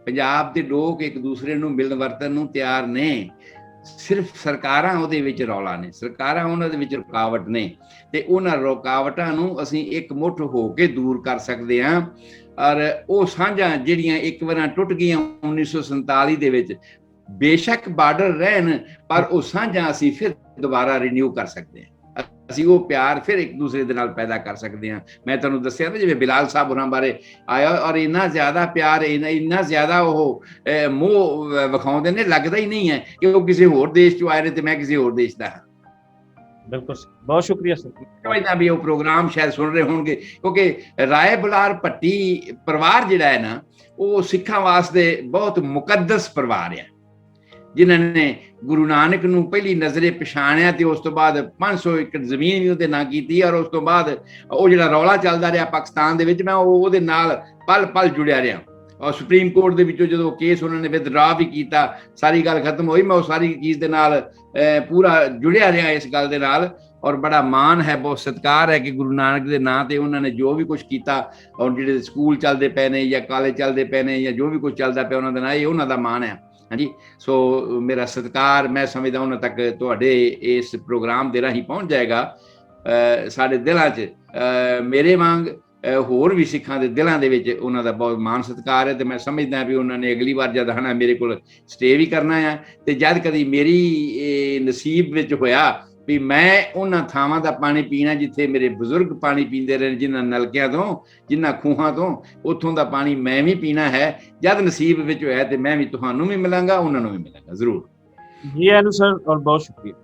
ਪੰਜਾਬ ਦੇ ਲੋਕ ਇੱਕ ਦੂਸਰੇ ਨੂੰ ਮਿਲਣ ਵਰਤਣ ਨੂੰ ਤਿਆਰ ਨੇ, ਸਿਰਫ ਸਰਕਾਰਾਂ ਉਹਦੇ ਵਿੱਚ ਰੌਲਾ ਨੇ, ਸਰਕਾਰਾਂ ਉਹਨਾਂ ਦੇ ਵਿੱਚ ਰੁਕਾਵਟ ਨੇ, ਤੇ ਉਹਨਾਂ ਰੁਕਾਵਟਾਂ ਨੂੰ ਅਸੀਂ ਇੱਕ ਮੁੱਠ ਹੋ ਕੇ ਦੂਰ ਕਰ ਸਕਦੇ ਹਾਂ। ਔਰ ਉਹ ਸਾਂਝਾਂ ਜਿਹੜੀਆਂ ਇੱਕ ਵਾਰ ਟੁੱਟ ਗਈਆਂ 1947 ਦੇ ਵਿੱਚ, ਬੇਸ਼ੱਕ ਬਾਰਡਰ ਰਹਿਣ, ਪਰ ਉਹ ਸਾਂਝਾਂ ਅਸੀਂ ਫਿਰ ਦੁਬਾਰਾ ਰੀਨਿਊ ਕਰ ਸਕਦੇ ਹਾਂ, ਅਸੀਂ ਉਹ ਪਿਆਰ ਫਿਰ ਇੱਕ ਦੂਸਰੇ ਦੇ ਨਾਲ ਪੈਦਾ ਕਰ ਸਕਦੇ ਹਾਂ। ਮੈਂ ਤੁਹਾਨੂੰ ਦੱਸਿਆ ਨਾ, ਜਿਵੇਂ ਬਿਲਾਲ ਸਾਹਿਬ ਹੋਰਾਂ ਬਾਰੇ ਆਇਆ, ਔਰ ਇੰਨਾ ਜ਼ਿਆਦਾ ਪਿਆਰ, ਇੰਨਾ ਜ਼ਿਆਦਾ ਉਹ ਮੋਹ ਵਿਖਾਉਂਦੇ ਨੇ, ਲੱਗਦਾ ਹੀ ਨਹੀਂ ਹੈ ਕਿ ਉਹ ਕਿਸੇ ਹੋਰ ਦੇਸ਼ ਚੋਂ ਆਏ ਨੇ ਤੇ ਮੈਂ ਕਿਸੇ ਹੋਰ ਦੇਸ਼ ਦਾ ਹਾਂ। ਬਿਲਕੁਲ ਬਹੁਤ ਸ਼ੁਕਰੀਆ ਸਰ। ਸਮਝਦਾ ਵੀ ਉਹ ਪ੍ਰੋਗਰਾਮ ਸ਼ਾਇਦ ਸੁਣ ਰਹੇ ਹੋਣਗੇ, ਕਿਉਂਕਿ ਰਾਏ ਬੁਲਾਰ ਭੱਟੀ ਪਰਿਵਾਰ ਜਿਹੜਾ ਹੈ ਨਾ, ਉਹ ਸਿੱਖਾਂ ਵਾਸਤੇ ਬਹੁਤ ਮੁਕੱਦਸ ਪਰਿਵਾਰ ਹੈ, ਜਿਨ੍ਹਾਂ ਨੇ ਗੁਰੂ ਨਾਨਕ ਨੂੰ ਪਹਿਲੀ ਨਜ਼ਰੇ ਪਛਾਣਿਆ ਤੇ ਉਸ ਤੋਂ ਬਾਅਦ 500 ਏਕੜ ਜ਼ਮੀਨ ਵੀ ਉਹਦੇ ਨਾਂ ਕੀਤੀ। ਔਰ ਉਸ ਤੋਂ ਬਾਅਦ ਉਹ ਜਿਹੜਾ ਰੌਲਾ ਚੱਲਦਾ ਰਿਹਾ ਪਾਕਿਸਤਾਨ ਦੇ ਵਿੱਚ, ਮੈਂ ਉਹਦੇ ਨਾਲ ਪਲ ਪਲ ਜੁੜਿਆ ਰਿਹਾ। ਔਰ ਸੁਪਰੀਮ ਕੋਰਟ ਦੇ ਵਿੱਚੋਂ ਜਦੋਂ ਕੇਸ ਉਹਨਾਂ ਨੇ ਵਿਦਡਰਾ ਵੀ ਕੀਤਾ, ਸਾਰੀ ਗੱਲ ਖਤਮ ਹੋਈ, ਮੈਂ ਉਹ ਸਾਰੀ ਚੀਜ਼ ਦੇ ਨਾਲ ਪੂਰਾ ਜੁੜਿਆ ਰਿਹਾ ਇਸ ਗੱਲ ਦੇ ਨਾਲ। ਔਰ ਬੜਾ ਮਾਣ ਹੈ, ਬਹੁਤ ਸਤਿਕਾਰ ਹੈ ਕਿ ਗੁਰੂ ਨਾਨਕ ਦੇ ਨਾਂ ਤੇ ਉਹਨਾਂ ਨੇ ਜੋ ਵੀ ਕੁਝ ਕੀਤਾ, ਔਰ ਜਿਹੜੇ ਸਕੂਲ ਚੱਲਦੇ ਪਏ ਨੇ ਜਾਂ ਕਾਲਜ ਚੱਲਦੇ ਪਏ ਨੇ ਜਾਂ ਜੋ ਵੀ ਕੁਝ ਚੱਲਦਾ ਪਿਆ ਉਹਨਾਂ ਦੇ ਨਾਲ, ਇਹ ਉਹਨਾਂ ਦਾ ਮਾਣ ਹੈ। ਹਾਂਜੀ, ਸੋ ਮੇਰਾ ਸਤਿਕਾਰ ਮੈਂ ਸਮਝਦਾ ਉਹਨਾਂ ਤੱਕ ਤੁਹਾਡੇ ਇਸ ਪ੍ਰੋਗਰਾਮ ਦੇ ਰਾਹੀਂ ਪਹੁੰਚ ਜਾਏਗਾ। ਸਾਡੇ ਦਿਲਾਂ 'ਚ ਮੇਰੇ ਵਾਂਗ ਹੋਰ ਵੀ ਸਿੱਖਾਂ ਦੇ ਦਿਲਾਂ ਦੇ ਵਿੱਚ ਉਹਨਾਂ ਦਾ ਬਹੁਤ ਮਾਣ ਸਤਿਕਾਰ ਹੈ। ਤੇ ਮੈਂ ਸਮਝਦਾ ਵੀ ਉਹਨਾਂ ਨੇ ਅਗਲੀ ਵਾਰ ਜਦ ਆਉਣਾ ਮੇਰੇ ਕੋਲ ਸਟੇ ਵੀ ਕਰਨਾ ਆ, ਤੇ ਜਦ ਕਦੀ ਮੇਰੀ ਨਸੀਬ ਵਿੱਚ ਹੋਇਆ ਵੀ ਮੈਂ ਉਹਨਾਂ ਥਾਵਾਂ ਦਾ ਪਾਣੀ ਪੀਣਾ ਜਿੱਥੇ ਮੇਰੇ ਬਜ਼ੁਰਗ ਪਾਣੀ ਪੀਂਦੇ ਰਹੇ, ਜਿਨ੍ਹਾਂ ਨਲਕਿਆਂ ਤੋਂ, ਜਿਨ੍ਹਾਂ ਖੂਹਾਂ ਤੋਂ, ਉੱਥੋਂ ਦਾ ਪਾਣੀ ਮੈਂ ਵੀ ਪੀਣਾ ਹੈ, ਜਦ ਨਸੀਬ ਵਿੱਚ ਹੋਇਆ ਤੇ ਮੈਂ ਵੀ ਤੁਹਾਨੂੰ ਵੀ ਮਿਲਾਂਗਾ, ਉਹਨਾਂ ਨੂੰ ਵੀ ਮਿਲਾਂਗਾ ਜ਼ਰੂਰ। ਜੀ ਆਇਆਂ ਨੂੰ ਸਰ, ਔਰ ਬਹੁਤ ਸ਼ੁਕਰੀਆ।